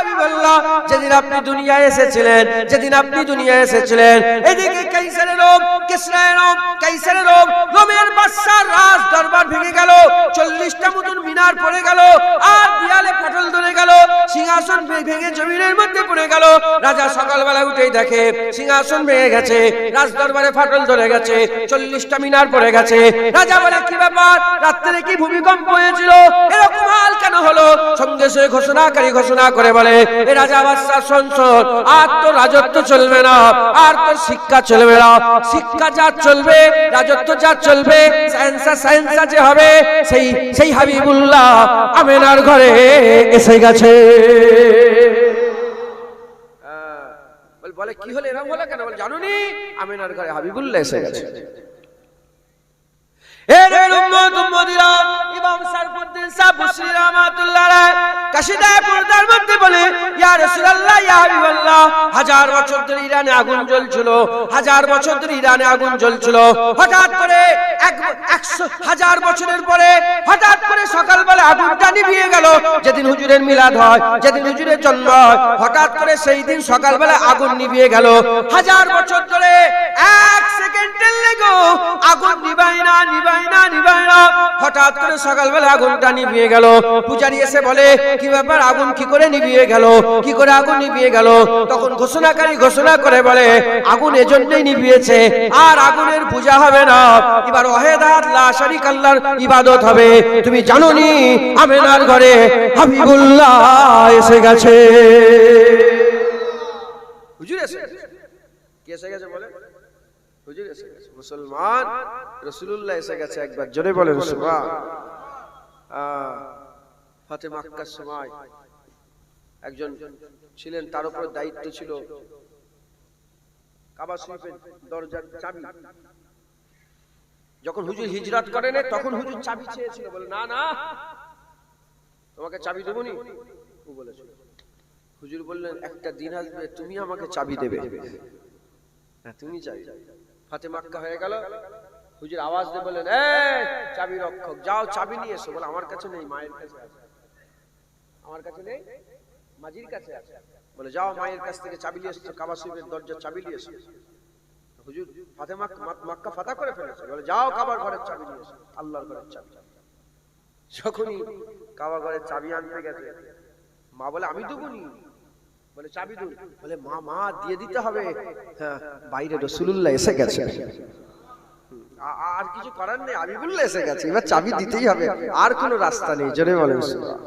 হাবিবাল্লাহ, যেদিন আপনি দুনিয়ায় এসেছিলেন, এদিকে কাইসারের রোম, কিসরার রোম, কাইসারের রোম, রোমের বাদশার রাজ দরবার ভেঙে গেল, 40টা মতন মিনার পড়ে গেল, আর দেয়ালে ফাটল ধরে গেল, সিংহাসন ভেঙে জমিনের মধ্যে পড়ে গেল। রাজা সকালবেলা উঠেই দেখে সিংহাসন ভেঙে গেছে, রাজ দরবারে ফাটল ধরে গেছে, 40টা মিনার পড়ে গেছে। রাজা বলে, কি ব্যাপার, রাত্রে কি ভূমিকম্প হয়েছিল, এরকম হাল কেন হলো? সঙ্গে সঙ্গে ঘোষণা করে বলে, এ রাজা বাদশা শোন, আর তো রাজত্ব চলবে না, আর তো শিক্ষা চলবে না। শিক্ষা যা চলবে, রাজত্ব যা চলবে, সায়েন্স যে হবে, সেই হাবিবুল্লাহ আমেনার ঘরে এসে গেছে। বলে, কি হলো, এরকম হলো কেন? বলে, জানুনি, আমেনার ঘরে হাবিবুল্লাহ এসে গেছে। ইমাম সারফুদ্দিন সাহেব বুসরি রাহমাতুল্লাহ আলাইহি কাশিদায়ে পর্দার মধ্যে বলে, ইয়া রাসূলুল্লাহ, ইয়া হাবিবাল্লাহ, 1000 বছর ধরে ইরানে আগুন জ্বলছিল, 1000 বছর ধরে ইরানে আগুন জ্বলছিল। হঠাৎ করে 1000 বছরের পরে হঠাৎ করে সকালবেলা আগুনটা নিভিয়ে গেল। যেদিন হুজুরের মিলাদ হয়, যেদিন হুজুরের জন্ম হয়, হঠাৎ করে সেই দিন সকালবেলা আগুন নিভিয়ে গেল। 1000 বছর ধরে 1 সেকেন্ডের লেগেও আগুন নিভায় না। হঠাৎ করে সকালবেলা আগুনটা নিভিয়ে গেল। পূজারী এসে বলে, কি ব্যাপার, আগুন কি করে নিভিয়ে গেল, কি করে আগুন নিভিয়ে গেল? তখন ঘোষণাকারী ঘোষণা করে বলে, আগুন এজন্যই নিভিয়েছে, আর আগুনের পূজা হবে না, এবার ওয়াহিদ লা শারীকা আল্লাহর ইবাদত হবে। তুমি জানোনি আমেনার ঘরে হাবিবুল্লাহ এসে গেছে। হুজুর এসে গেছে। কে এসে গেছে বলে? হুজুর এসে গেছে। মুসলমান, রাসূলুল্লাহ এসে গেছে। একবার জোরে বলেন সুবহান। ফাতে মক্কার সময় একজন ছিলেন, তার উপর দায়িত্ব ছিল কাবা শরীফের দরজার চাবি। যখন হুজুর হিজরত করেন, তখন হুজুর চাবি চেয়েছিল, বলে, না না, তোমাকে চাবি দেবনি। ও বলেছিল, হুজুর বললেন, একটা দিন আসবে তুমি আমাকে চাবি দেবে। হ্যাঁ, তুমি চাবি। ফাতে মক্কা হয়ে গেল। হুজুর আওয়াজ দিয়ে বলেন, এই চাবি রক্ষক, যাও চাবি নিয়ে এসো। বলে, আমার কাছে নেই, মায়ের কাছে আছে। আমার কাছে নেই, মাজির কাছে আছে। বলে, যাও মায়ের কাছ থেকে চাবি নিয়ে এসো, কাবা শরীফের দরজার চাবি নিয়ে এসো। হুজুর ফাতে মক্কা ফাতা করে ফেলেছে। বলে, যাও কাবার ঘরের চাবি নিয়ে এসো, আল্লাহর ঘরের চাবি। যখনই কাবা ঘরের চাবি আনতে গেছে, মা বলে, আমি দেবনি। বলে, চাবি দূর। বলে, মা দিয়ে দিতে হবে। হ্যাঁ, বাইরে রাসূলুল্লাহ এসে গেছে, আর কিছু করার নেই, হাবিবুল্লাহ এসে গেছে, এবার চাবি দিতেই হবে, আর কোনো রাস্তা নেই। জোরে বলেন সুবহান।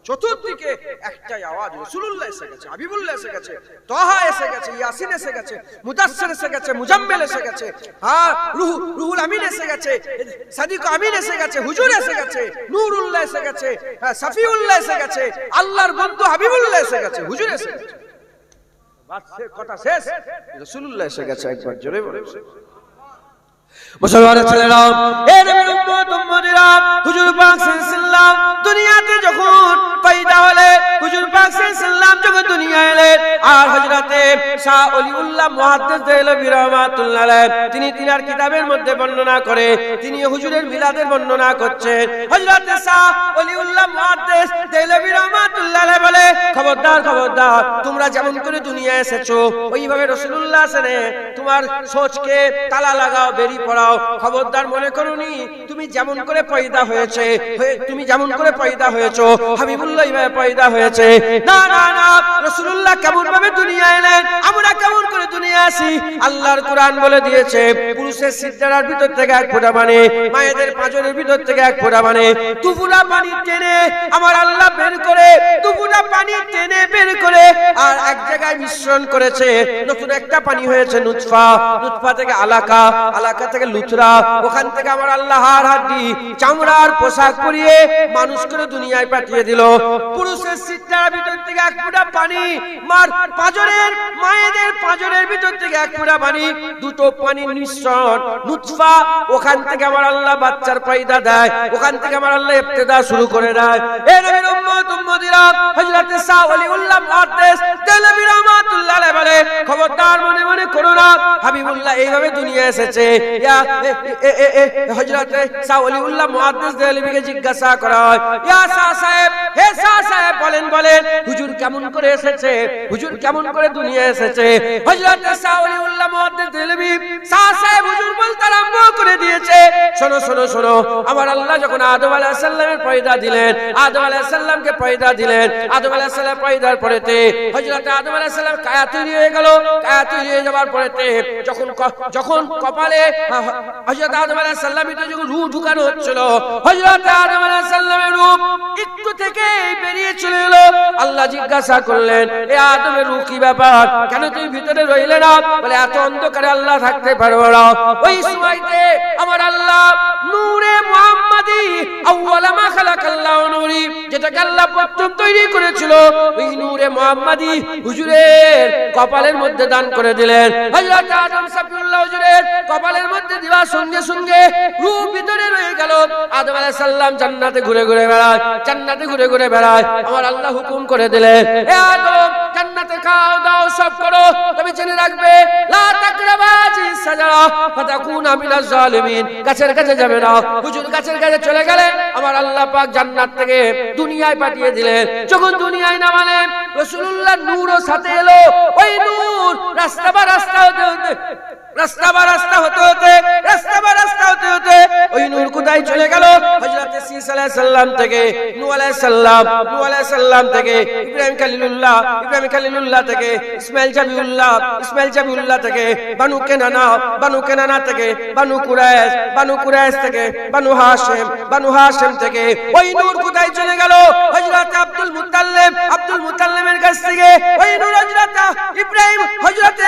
চতুর্দিকে একটাই আওয়াজ, রাসূলুল্লাহ এসে গেছে, হাবিবুল্লাহ এসে গেছে, তাহা এসে গেছে, ইয়াসিন এসে গেছে, মুদাসসির এসে গেছে, মুজাম্মিল এসে গেছে, রুহুল আমিন এসে গেছে, সাদিক আমিন এসে গেছে, হুজুর এসে গেছে, নূরুল্লাহ এসে গেছে, সাফিউল্লাহ এসে গেছে, আল্লাহর বন্ধু হাবিবুল্লাহ এসে গেছে, হুজুর এসে গেছে। বাস কথা শেষ, রাসূলুল্লাহ এসে গেছে। একবার জোরে বলেন মুসলমানের ছেলেরা, এ নবীর উম্মতেরা, হুজুর পাক সাল্লাল্লাহু দুনিয়াতে যখন পয়দা হলেন, হুজুর পাক সাল্লাল্লাহু যখন দুনিয়ায় এলেন, আর হযরতে শাহ ওলিউল্লাহ মুহাদ্দিস দেহলভী রাহমাতুল্লাহ আলাইহি তিনি তিনার কিতাবের মধ্যে বর্ণনা করে, তিনি হুজুরের মিলাদের বর্ণনা করছেন। হযরতে শাহ ওলিউল্লাহ মুহাদ্দিস দেহলভী রাহমাতুল্লাহ আলাইহি বলে, খবরদার তোমরা যেমন করে দুনিয়ায় এসেছো, ওইভাবে রাসূলুল্লাহ আসেনে, তোমার সোচকে তালা লাগাও, বেরি পড়াও। খবরদার মনে করুনি তুমি যেমন করে পয়দা হয়েছে, তুমি যেমন করে পয়দা হয়েছো, হাবিবুল্লাহ এইভাবে পয়দা হয়েছে। না না না, রাসূলুল্লাহ কেমন ভাবে দুনিয়ায় এলেন, আমরা কেমন করে দুনিয়ায় আসি? আল্লাহর কোরআন বলে দিয়েছে, পুরুষের সিজদার ভিতর থেকে এক ফোঁটা পানি, মায়েদের পাঁজরের ভিতর থেকে এক ফোঁটা পানি, দুফোঁটা পানি টেনে আমার আল্লাহ বের করে, দুফোঁটা পানি টেনে বের করে আর এক জায়গায় মিশ্রণ করেছে, নতুন একটা পানি হয়েছে নুতফা, নুতফা থেকে আলাকা, আলাকা থেকে লুতরা, ওখান থেকে আমার আল্লাহ হাড় হাড্ডি চামড়ার পোশাক পরিয়ে মানুষ করে দুনিয়ায় পাঠিয়ে দিল। পুরুষের সিজদার ভিতর থেকে এক ফোঁটা পানি, মার পাঁজরের মায়েদের পাঁজরের ভিতর থেকে এক ফোঁটা পানি, দুটো পানির মিশ্রণ নুতফা, ওখান থেকে আমার আল্লাহ বাচ্চার পয়দা দেয়, ওখান থেকে আমার আল্লাহ ইবতিদা শুরু করে দেয়। এ নবীর উম্মতিরা, হযরতে শাহ ওলিউল্লাহ মুহাদ্দিস দেহলভী রাহমাতুল্লাহ আলাইহি বলে, খবরদার মনে মনে করো না, হাবিবুল্লাহ এইভাবে দুনিয়া এসেছে। হযরতে শাহ ওলিউল্লাহ মুহাদ্দিস দেহলভীকে জিজ্ঞাসা করা হয়, ইয়া শাহ সাহেব, হে শাহ সাহেব, বলেন হুজুর কেমন করে এসেছে, হুজুর কেমন করে দুনিয়া এসেছে। হযরত শাহ ওলিউল্লাহ মুহাদ্দিস দেহলভী সাহেব হুজুর বলতে আরম্ভ করে দিয়েছে, শোনো শোনো শোনো, আমার আল্লাহ যখন আদম আলাইহিস সালামের পয়দা দিলেন, আদম আলাইহিস সালামকে পয়দা দিলেন, আদম আলাইহিস সালাম পয়দার পরেতে হযরত আদম আলাইহিস সালাম কায়া তৈরি হয়ে গেল। কায়া তৈরি হয়ে যাওয়ার পরেতে যখন কপালে হযরত আদম আলাইহিস সালামের যখন রূহ ঢুকানো হচ্ছিল, হযরত আদম আলাইহিস সালামের রূহ একটু থেকে বেরিয়ে চলে এলো। আল্লাহ জিজ্ঞাসা করলেন, এ আদমের রূহ কি ব্যাপার, কেন তুমি ভিতরে রইলে না? বলে এত অন্ধকারে আল্লাহ থাকতে পারবো না। ওই সময়তে আমার আল্লাহ নূরে মুহাম্মাদি আউয়ালা মা খালাকাল্লাহু নূরি, যেটাকে আল্লাহ প্রথম তৈরি করেছিল, ওই নূরে মুহাম্মাদি হুজুরের কপালের মধ্যে দান করে দিলেন। হযরত আদম সাফিউল্লাহ হুজুরের কপালের মধ্যে দেওয়ার সঙ্গে সঙ্গে রূহ ভিতরে রয়ে গেল। আদম আলাইহিস সালাম জান্নাতে ঘুরে ঘুরে বেড়ায়, জান্নাতে ঘুরে ঘুরে বেড়ায়। আমার আল্লাহ হুকুম করে দিলেন, হে আদম জান্নাতে খাও দাও সব করো, তবে জেনে রাখবে লা তাকরাবা হাযিহিস সাজারা ফাতাকুনা মিনাজ জালিমিন, গাছের কাছে যাবে না। হুজুর গাছের কাছে চলে গেলে আমার আল্লাহ পাক জান্নাত থেকে দুনিয়ায় পাঠিয়ে দিলেন। যখন দুনিয়ায় নামালেন, রাসূলুল্লাহ নূরও সাথে এলো। ওই নূর রাস্তা বা রাস্তা হতে হতে ওই নূর কোথায় চলে গেল? হযরত ঈসা আলাইহিস সালাম থেকে নূহ আলাইহিস সালাম থেকে ইব্রাহিম খলিলুল্লাহ থেকে ইসমাঈল জাবিউল্লাহ থেকে বানু কেনানা থেকে বানু কুরাইশ থেকে বানু হাশিম থেকে ওই নূর কোথায় চলে গেল? হযরত আব্দুল মুত্তালিবের কাছ থেকে ওই নূর হযরত ইব্রাহিম হযরত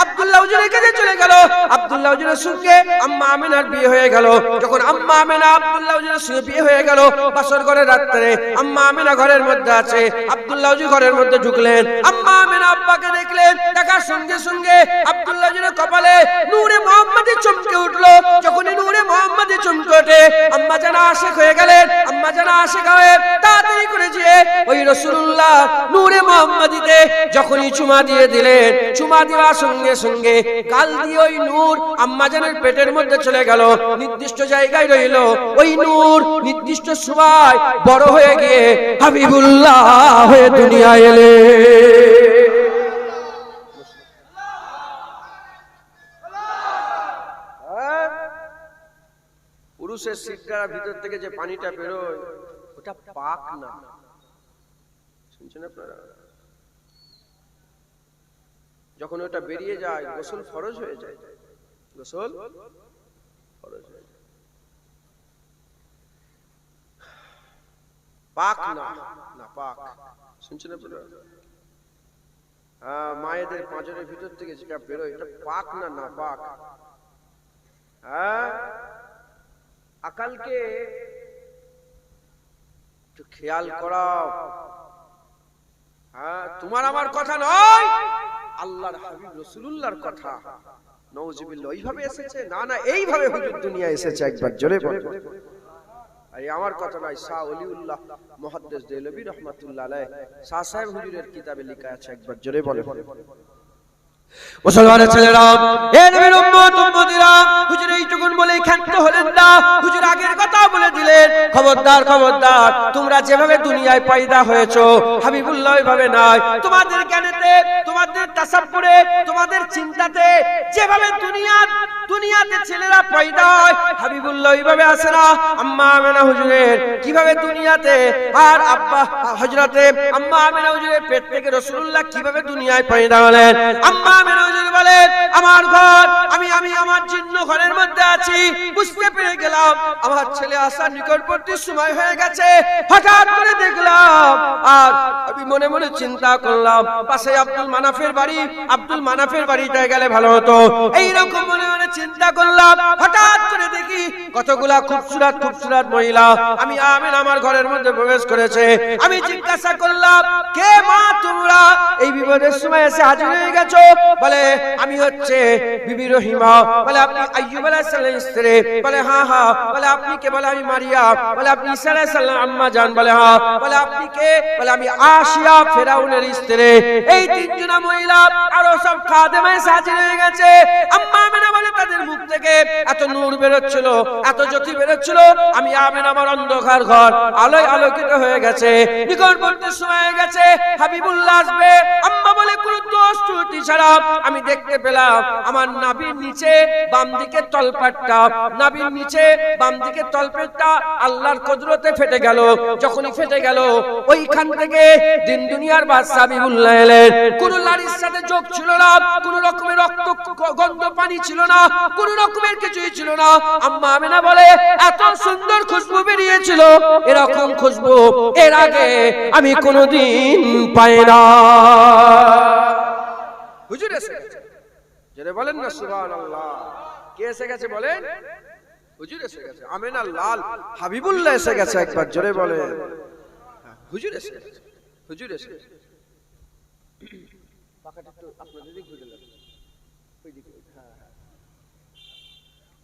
আব্দুল্লাহ হুজুরের কাছে চলে গেল। আব্দুল্লাহ হুজুরের সঙ্গে আম্মা আমিনার বিয়ে হয়ে গেল। যখন আম্মা আমিনা আব্দুল্লাহ হুজুরের সঙ্গে বিয়ে হয়ে গেল, বাসর ঘরের রাত্রে আম্মা আমিনা ঘরের মধ্যে আছে, আব্দুল্লাহ হুজুর ঘরের মধ্যে ঢুকলেন। আম্মা আমিনা আব্বাকে দেখলেন, দেখার সঙ্গে সঙ্গে আব্দুল্লাহ হুজুরের কপালে নূরে মুহাম্মাদি চমকে উঠলো। যখনই নূরে মুহাম্মাদি চমকে ওঠে, আম্মা জান আশিক হয়ে গেলেন। আম্মা জান আশিক হয়ে তাড়াতাড়ি করে যেয়ে ওই রাসূলুল্লাহ নূরে মুহাম্মাদিতে যখনই চুমা দিয়ে দিলেন, চুমা দেওয়ার সঙ্গে সঙ্গে গাল দিয়ে ওই নূর আম্মা জানের পেটের মধ্যে চলে গেল, নির্দিষ্ট জায়গায় রইল। ওই নূর নির্দিষ্ট সময় বড় হয়ে গিয়ে হাবিবুল্লাহ হয়ে দুনিয়ায় এলে। পুরুষের সিদ্ধার ভিতর থেকে যে পানিটা বেরোয়, ওটা পাক না। শুনছেন আপনারা? যখন ওটা বেরিয়ে যায়, গোসল ফরজ হয়ে যায়, গোসল ফরজ হয়ে যায়। পাক না, না পাক। শুনছেন আপনারা? মায়েদের পাঁজরের ভিতর থেকে যেটা বেরোয়, এটা পাক না, না পাক। আকালকে একটু খেয়াল করাও। তোমার আমার কথা নয়, আল্লাহর হাবিব রাসূলুল্লাহর কথা। নাউজুবিল্লাহ। এইভাবে এসেছে না, না এইভাবে হুজুর দুনিয়া এসেছে। একবার জোরে বল। এই আমার কথা নয়, শাহ ওলিউল্লাহ মুহাদ্দিস দেহলভী রাহমাতুল্লাহ আলাইহি শাহ সাহেব হুজুরের কিতাবে লেখা আছে। একবার জোরে বলে। মুসলমানের ছেলেরা, হে নবীর উম্মত উম্মতিরা, হুজুর এইটুকুন বলেই ক্ষান্ত হলেন না। হুজুর আগের কথা বলে দিলেন, খবরদার খবরদার, তোমরা যেভাবে দুনিয়ায় পয়দা হয়েছো হাবিবুল্লাহ ওইভাবে নয়। তোমাদের জ্ঞানেতে, তোমাদের তাসাব্বুরে, তোমাদের চিন্তাতে যেভাবে দুনিয়াতে ছেলেরা পয়দা হয়, হাবিবুল্লাহ ওইভাবে আসে না। আম্মা আমিনা হুজুরের কিভাবে দুনিয়াতে, আর আব্বা হযরতে আম্মা আমিনা হুজুরের পেট থেকে রাসূলুল্লাহ কিভাবে দুনিয়ায় পয়দা হলেন। আম্মা আমিনা হুজুর বলেন, আমার ঘর, আমি আমার জিন্ন ঘরের মধ্যে আছি, বুঝতে পেরে গেলাম আমার ছেলে আসার নিকটবর্তী সময় হয়ে গেছে। হঠাৎ করে দেখলাম, আর আমি মনে মনে চিন্তা করলাম, পাশে আব্দুল মানাফের বাড়িতে গেলে ভালো হতো। এইরকম মনে মনে চিন্তা করলাম। হঠাৎ করে দেখি কতগুলা খুবসুরত মহিলা আমি আমিন আমার ঘরের মধ্যে প্রবেশ করেছে। আমি জিজ্ঞাসা করলাম, কে মা তোমরা এই বিপদের সময় এসে হাজির হয়ে গেছো? বলে আমি হচ্ছে বিবি রহিমা। বলে আপনি আইয়ুব আলাইহিস সালামের স্ত্রী? বলে হ্যাঁ হ্যাঁ। বলে আপনি কে? বলে আমি মারিয়াম। বলে আপনি ঈসা আলাইহিস সালাম আম্মা জান? বলে হ্যাঁ। বলে আপনি কে? বলে আমি আসিয়া ফেরাউনের স্ত্রী, এই তিনজনা মহিলা আরো সব খাদেমায় হাজির হয়ে গেছে। আম্মা আমেনা বলে তাদের মুখ থেকে এত নূর বেরোচ্ছিল, এত জ্যোতি বেরোচ্ছিল, আমি আমেনা আমার অন্ধকার ঘর আলোয় আলোকিত হয়ে গেছে। নিকটবর্তী সময় হয়ে গেছে, হাবিবুল্লাহ আসবে। আম্মা বলে কোন দোষ ত্রুটি ছাড়া আমি দেখতে পেলাম আমার নাভির নিচে বাম দিকে তলপেটটা, নাভির নিচে বাম দিকে তলপেটটা আল্লাহর কুদরতে ফেটে গেল। যখনই ফেটে গেল, ওইখান থেকে দিন দুনিয়ার বাদশা হাবিবুল্লাহ এলেন। কোন নারীর সাথে যোগ ছিল না, কোন রকমের রক্ত গন্ধ পানি ছিল না, কোন রকমের কিছুই ছিল না। আম্মা আমেনা বলে এত সুন্দর খুশবু বেরিয়েছিল, এরকম খুশবু এর আগে আমি কোনোদিন পাই না। হুজুর এসে গেছে, জোরে বলেন না সুবহানাল্লাহ। কে এসে গেছে বলেন? হুজুর এসে গেছে। আমেনা লাল হাবিবুল্লাহ এসে গেছে, একবার জোরে বলেন। হুজুর এসে গেছে, হুজুর এসে গেছে। পাখাটা একটু আপনাদের দিকে ঘুরে লাগবে, ওই দিকে। হ্যাঁ,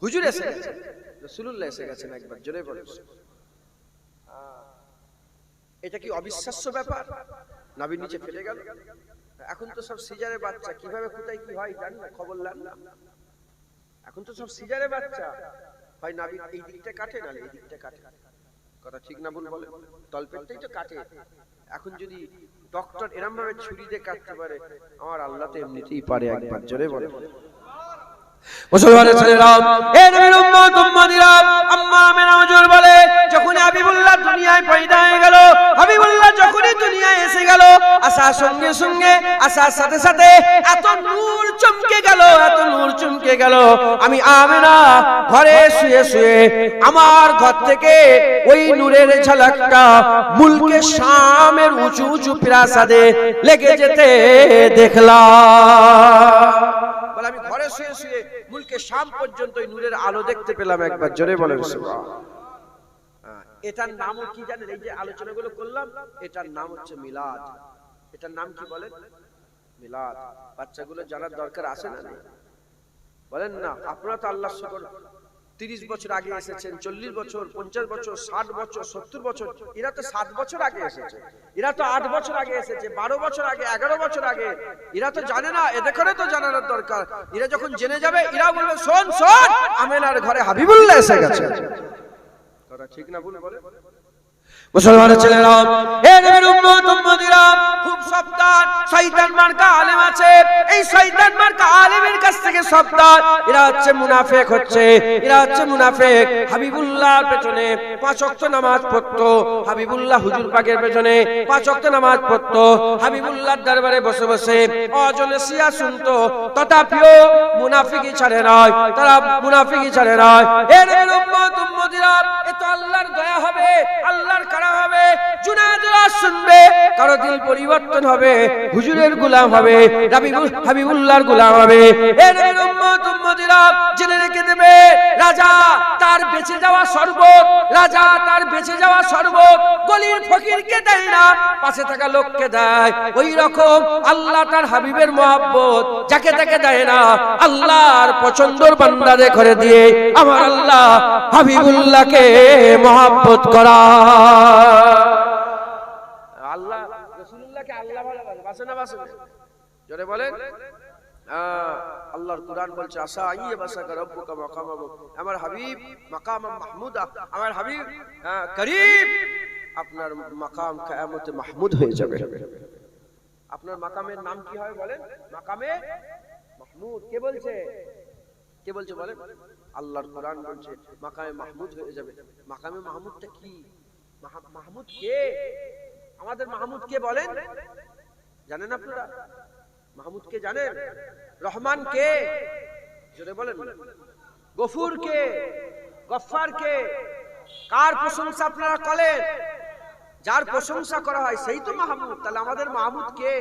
হুজুর এসে গেছে, রাসূলুল্লাহ এসে গেছেন, একবার জোরে বলেন। এটা কি অবিশ্বাস্য ব্যাপার? নাভির নিচে ফেটে গেল। এখন তো সব সিজারে বাচ্চা, কিভাবে কোথায় কি হয় জানি না, খবর নেন না। এখন তো সব সিজারে বাচ্চা হয়, নাভির এই দিকটা কাটে, না এই দিকটা কাটে। কথা ঠিক না ভুল বলে? তলপেটটাই তো কাটে। এখন যদি ডক্টর এরকম ভাবে ছুরি দিয়ে কাটতে পারে, আমার আল্লাহ তো এমনিতেই পারে, একবার জোরে বলে। মুসলমানের ছেলেরা, এ নবীর উম্মত উম্মতিরা, আম্মা আমেনা হুজুর বলে যখন হাবিবুল্লাহ দুনিয়ায় পয়দা হয়ে গেল, হাবিবুল্লাহ যখনই দুনিয়ায় এসে গেল, আসার সঙ্গে সঙ্গে, আসার সাথে সাথে এত নূর চমকে গেল, এত নূর চমকে গেল। আমি আমেনা ঘরে শুয়ে শুয়ে আমার ঘর থেকে ওই নূরের ঝলকটা মুলকে শামের উঁচু উঁচু প্রাসাদে লেগে যেতে দেখলাম। বলে আমি ঘরে শুয়ে শুয়ে মুলকে শাম পর্যন্ত ওই নূরের আলো দেখতে পেলাম, একবার জোরে বলেন সুবহানাল্লাহ। এটার নামও কি জানেন? এই যে আলোচনাগুলো করলাম, এটার নাম হচ্ছে মিলাদ। এটার নাম কি বলেন? মিলাদ। বাচ্চাগুলো জানার দরকার আছে না? বলেন না? আপনারা তো আল্লাহর শুকর 30 বছর আগে এসেছেন, 40 বছর, 50 বছর, 60 বছর, 70 বছর। এরা তো 7 বছর আগে এসেছে, এরা তো 8 বছর আগে এসেছে, 12 বছর আগে, 11 বছর আগে। এরা তো জানে না, এদের করে তো জানানোর দরকার। এরা যখন জেনে যাবে, এরা বলবে শোন শোন, আমেনার ঘরে হাবিবুল্লাহ এসে গেছে। কথা ঠিক না ভুল বলে? মুসলমানের ছেলেরা, এ নবীর উম্মত উম্মতিরা, খুব সাবধান। শয়তান মার্কা আলেম আছে, এই শয়তান মার্কা আলেমের কাছ থেকে সাবধান। এরা হচ্ছে মুনাফিক, হচ্ছে এরা হচ্ছে মুনাফিক। হাবিবুল্লাহর পেছনে 5 ওয়াক্ত নামাজ পড়তো, হাবিবুল্লাহ হুজুর পাকের পেছনে 5 ওয়াক্ত নামাজ পড়তো, হাবিবুল্লাহর দরবারে বসে বসে অজনে সিয়া শুনতো। তথাপিও মুনাফিকই ছাড়ে নয়, তারা মুনাফিকই ছাড়ে নয়। এ নবীর উম্মত উম্মতিরা, এ তো আল্লাহর দয়া হবে, আল্লাহর হবে। জুনায়েদের আওয়াজ শুনবে, কারো দিল পরিবর্তন হবে, হুজুরের গোলাম হবে, হাবিবুল্লাহর গোলাম হবে। এর উম্মত উম্মতিরা জেনে রেখে দেবে, রাজা তার বেঁচে যাওয়া শরবত, রাজা তার বেঁচে যাওয়া শরবত গলির ফকিরকে দেয় না, পাশে থাকা লোককে দেয়। ওই রকম আল্লাহ তার হাবিবের মহব্বত যাকে তাকে দেয় না, আল্লাহর পছন্দের বান্দারে করে দিয়ে আমার আল্লাহ হাবিবুল্লাহকে মহব্বত করা। আল্লাহ রাসূলুল্লাহকে আল্লাহ ভালোবাসে না, বাসে না? জোরে বলেন। আল্লাহর কুরআন বলছে আসা আইয়ে বাসাকা রব্বুকা মাকামাহু, আমার হাবিব মাকাম মাহমুদা, আমার হাবিব করিম, আপনার মাকাম কিয়ামতে মাহমুদ হয়ে যাবে। আপনার মাকামের নাম কি হয় বলেন? মাকামে মাহমুদ। কে বলছে? কে বলছে বলেন? আল্লাহর কুরআন বলছে মাকামে মাহমুদ হয়ে যাবে। মাকামে মাহমুদটা কি? মাহমুদ কে? আমাদের মাহমুদ কে বলেন? জানেন আপনারা মাহমুদ কে? জানেন? রহমান কে? জোরে বলেন। গফুর কে? গফফার কে? কার প্রশংসা আপনারা করেন? যার প্রশংসা করা হয় সেই তো মাহমুদ। তাহলে আমাদের মাহমুদ কে?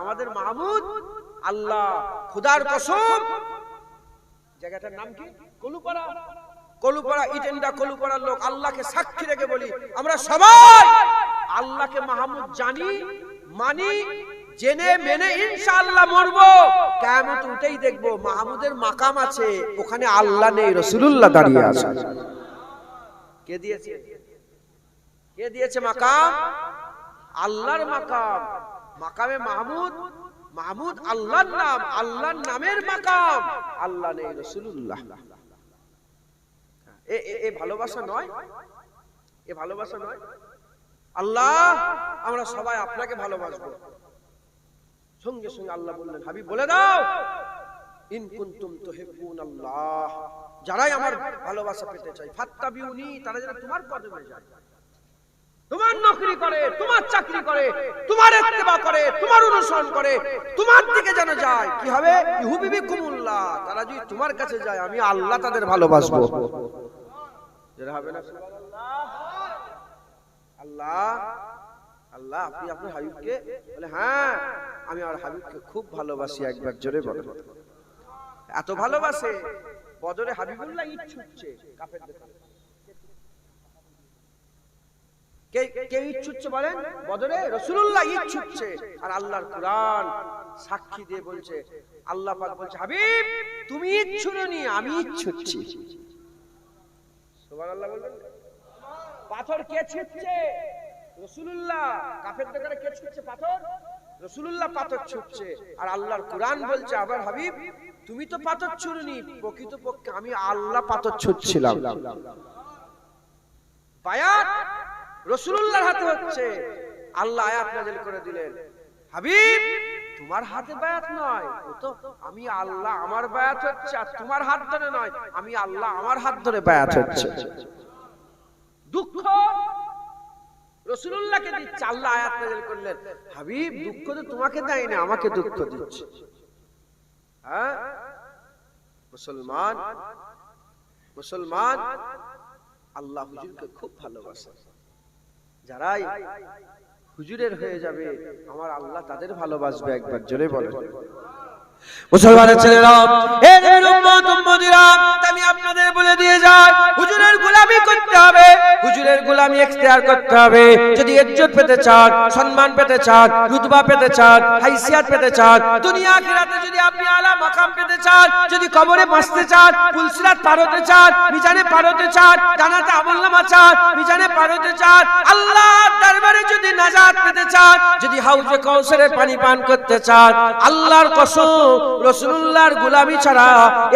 আমাদের মাহমুদ আল্লাহ। খোদার কসম, জায়গাটার নাম কি? কলুপাড়া। কলুপাড়া, ইটেন্ডা কলুপাড়ার লোক আল্লাহকে সাক্ষী রেখে বলি, আমরা সবাই আল্লাহকে মাহমুদ জানি, মানি, জেনে মেনে ইনশাআল্লাহ মরবো। কিয়ামত উঠেই দেখবো মাহমুদের মাকাম আছে, ওখানে আল্লাহ নেই, রাসূলুল্লাহ দাঁড়িয়ে আছে। কে দিয়েছে? কে দিয়েছে মাকাম? আল্লাহর মাকাম, মাকামে মাহমুদ, মাহমুদ আল্লাহর নাম, আল্লাহর নামের মাকাম, আল্লাহ নেই রাসূলুল্লাহ। এ ভালোবাসা নয়? এ ভালোবাসা নয়? আল্লাহ আমরা সবাই আপনাকে ভালোবাসবো। সঙ্গে সঙ্গে আল্লাহ বললেন, হাবিব বলে দাও, ইন কুনতুম তুহিব্বুনাল্লাহ, যারাই আমার ভালোবাসা পেতে চায়, ফাত্তাবিউনি, তারা যেন তোমার কদমে যায়, তোমার নকরি করে, তোমার চাকরি করে, তোমার ইত্তেবা করে, তোমার অনুসরণ করে, তোমার দিকে যেন যায়। কি হবে? ইউহিব্বুকুমুল্লাহ, তারা যদি তোমার কাছে যায় আমি আল্লাহ তাদের ভালোবাসবো। যেটা হবে না সুবহানাল্লাহ। আল্লাহ আল্লাহ আপনি আপনার হাবিবকে বলে, হ্যাঁ আমি আমার হাবিবকে খুব ভালোবাসি। একবার জোরে বলেন। এত ভালোবাসে বদরে হাবিবুল্লাহ ইট ছুটছে কাফেরদের। কে ইট ছুটছে বলেন? বদরে রাসূলুল্লাহ ইট ছুটছে। আর আল্লাহর কুরআন সাক্ষী দিয়ে বলছে, আল্লাহ পাক বলছে, হাবিব তুমি ইট ছুড়োনি, আমি ইট ছুটছি। সুবহানাল্লাহ বলবেন। পাথর কে ছুটছে? রাসূলুল্লাহ। কাফেরদের কাছে কে ছুটছে পাথর? রাসূলুল্লাহ পাথর ছুটছে। আর আল্লাহর কুরআন বলছে, আবার হাবিব তুমি তো পাথর ছুড়নি, প্রকৃতপক্ষে আমি আল্লাহ পাথর ছুটছিলাম। বায়াত রাসূলুল্লাহর হাতে হচ্ছে। আল্লাহ আয়াত নাযিল করে দিলেন, হাবিব তোমার হাতে বায়াত নয়, ও তো আমি আল্লাহ আমার বায়াত হচ্ছে, আর তোমার হাত ধরে নয়, আমি আল্লাহ আমার হাত ধরে বায়াত হচ্ছে। দুঃখ রাসূলুল্লাহকে দিচ্ছে। আল্লাহ আয়াত নাযিল করলেন, হাবিব দুঃখ তো তোমাকে দেয় না, আমাকে দুঃখ দিচ্ছে। হ্যাঁ মুসলমান, মুসলমান আল্লাহ হুজুরকে খুব ভালোবাসে। যারাই হুজুরের হয়ে যাবে আমার আল্লাহ তাদের ভালোবাসবে। একবার জোরে বলেন। মুসলমানের ছেলেরা, এ নবীর উম্মত উম্মতিরা, আমি আপনাদের বলে দিয়ে যাই, হুজুরের গোলামি করতে হবে, হুজুরের গোলামি ইখতিয়ার করতে হবে। যদি ইজ্জত পেতে চান, সম্মান পেতে চান, রুতবা পেতে চান, হাইসিয়াত পেতে চান, দুনিয়া আখিরাতে যদি আপনি আলা মাকাম পেতে চান, যদি কবরে বাঁচতে চান, পুলসিরাত পার হতে চান, মিজানে পার হতে চান, জান্নাতে আমলনামা চান, মিজানে পার হতে চান, আল্লাহর দরবারে যদি নাজাত পেতে চান, যদি হাউজে কাউসারের পানি পান করতে চান, আল্লাহর কসম রাসূলুল্লাহর গোলামি ছাড়া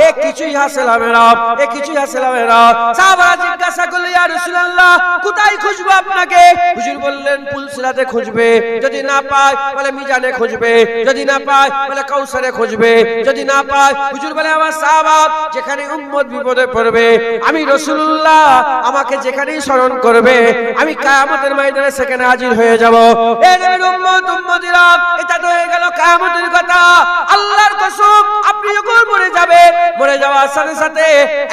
এ কিছুই হাসিল হবে না, এ কিছুই হাসিল হবে না। সাহাবারা জিজ্ঞাসা করলেন, ইয়া রাসূলুল্লাহ কোথায় খুঁজবো আপনাকে? হুজুর বললেন, পুলসিরাতে খুঁজবে, যদি না পায় বলে মিজানে খুঁজবে, যদি না পায় বলে কাউসারে খুঁজবে, যদি না পায় হুজুর বলে, আমার সাহাবা যেখানে উম্মত বিপদে পড়বে আমি রাসূলুল্লাহ আমাকে যেখানেই স্মরণ করবে আমি কিয়ামতের ময়দানে সেখানে হাজির হয়ে যাব। এ নবীর উম্মত উম্মতিরা, এটা তো হয়ে গেল কিয়ামতের কথা। আল্লাহর কসম আপনি যখন মরে যাবে, মরে যাওয়ার সাথে সাথে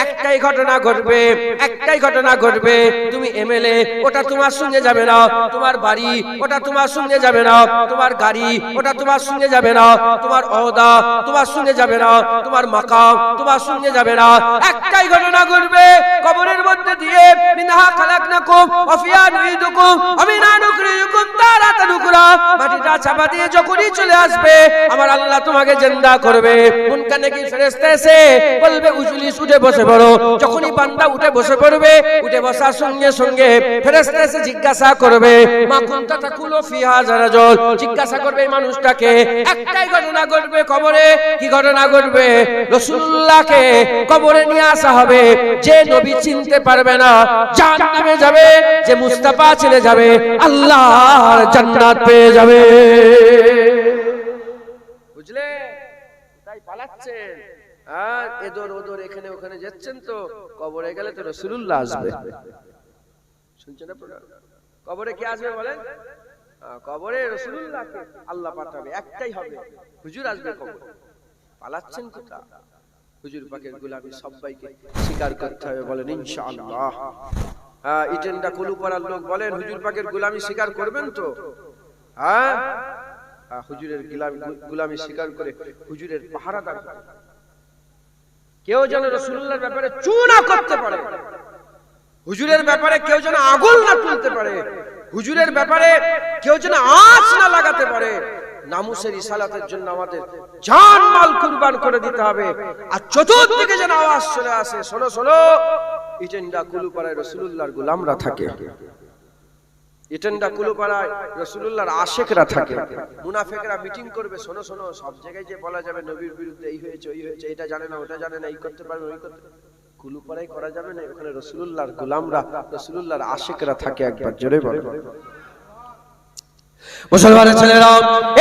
একটাই ঘটনা ঘটবে, একটাই ঘটনা ঘটবে। তুমি এমএলএ, ওটা তোমার সঙ্গে যাবে না, তোমার বাড়ি ওটা তোমার সঙ্গে যাবে না, তোমার গাড়ি ওটা তোমার সঙ্গে যাবে না, তোমার ওহদা তোমার সঙ্গে যাবে না, তোমার মাকাম তোমার সঙ্গে যাবে না। একটাই ঘটনা ঘটবে, কবরের মধ্যে দিয়ে মিনহা খালাকনাকুম ওয়া ফিহা নুঈদুকুম ওয়া মিনহা নুখরিজুকুম তারাতান উখরা, মাটিটা চাপা দিয়ে যখনই চলে আসবে আমার আল্লাহ তোমাকে জিন্দা করবে। মুনকার নাকির ফেরেশতা এসে বলবে, উজলিস উঠে বসে পড়ো। যখনই বান্দা উঠে বসে পড়বে, উঠে বসার সঙ্গে সঙ্গে ফেরেশতা এসে জিজ্ঞাসা করবে, মা কুনতা তাকুলু ফি হাযা রাজুল, জিজ্ঞাসা করবে এই মানুষটাকে। একটাই ঘটনা ঘটবে কবরে। কি ঘটনা ঘটবে? রাসূলুল্লাহকে কবরে নিয়ে আসা হবে। যে নবী চিনতে পারবে না জাহান্নামে যাবে, যে মুস্তাফা ছেড়ে যাবে আল্লাহর জান্নাত পেয়ে যাবে। বুঝলে? তাই পালাচ্ছেন, আর এদর ওদর এখানে ওখানে যাচ্ছেন, তো কবরে গেলে তো রাসূলুল্লাহ আসবে। শুনছেন আপনারা? কবরে কে আসবে বলেন? কবরে রাসূলুল্লাহকে আল্লাহ পাঠাবে। একটাই হবে, হুজুর আসবে কবরে। পালাচ্ছেন কোথা? হুজুর পাকের গোলামি সবাইকে স্বীকার করতে হবে, বলেন ইনশাআল্লাহ। হ্যাঁ, ইটেন্ডা কুলুপাড়ার লোক বলেন, হুজুর পাকের গোলামি স্বীকার করবেন তো? হ্যাঁ, হুজুরের গোলামি স্বীকার করে হুজুরের পাহারাদার কেউ যেন রাসূলুল্লাহর ব্যাপারে চু না করতে পারে, হুজুরের ব্যাপারে কেউ যেন আগুন না তুলতে পারে, হুজুরের ব্যাপারে কেউ যেন আঁচ না লাগাতে পারে। নামুসের ইসালাতের জন্য আমাদের জান মাল কুরবান করে দিতে হবে। আর চতুর্দিকে যেন আওয়াজ চলে আসে, শোনো শোনো, ইটেন্ডা কুলুপাড়ায় রাসূলুল্লাহর গোলামরা থাকে। ইটেন্ডা কুলুপাড়ায় রাসূলুল্লাহর আশিকরা থাকে, মুনাফিকরা মিটিং করবে, শোনো শোনো সব জায়গায় যে বলা যাবে নবীর বিরুদ্ধে এই হয়েছে ওই হয়েছে, এটা জানে না ওটা জানে না, এই করতে পারবে ওই করতে, কুলুপাড়ায় করা যাবে না। ওখানে রাসূলুল্লাহর গোলামরা, রাসূলুল্লাহর আশিকরা থাকে। একবার জোরে বলো। মুসলমানের ছেলেরা,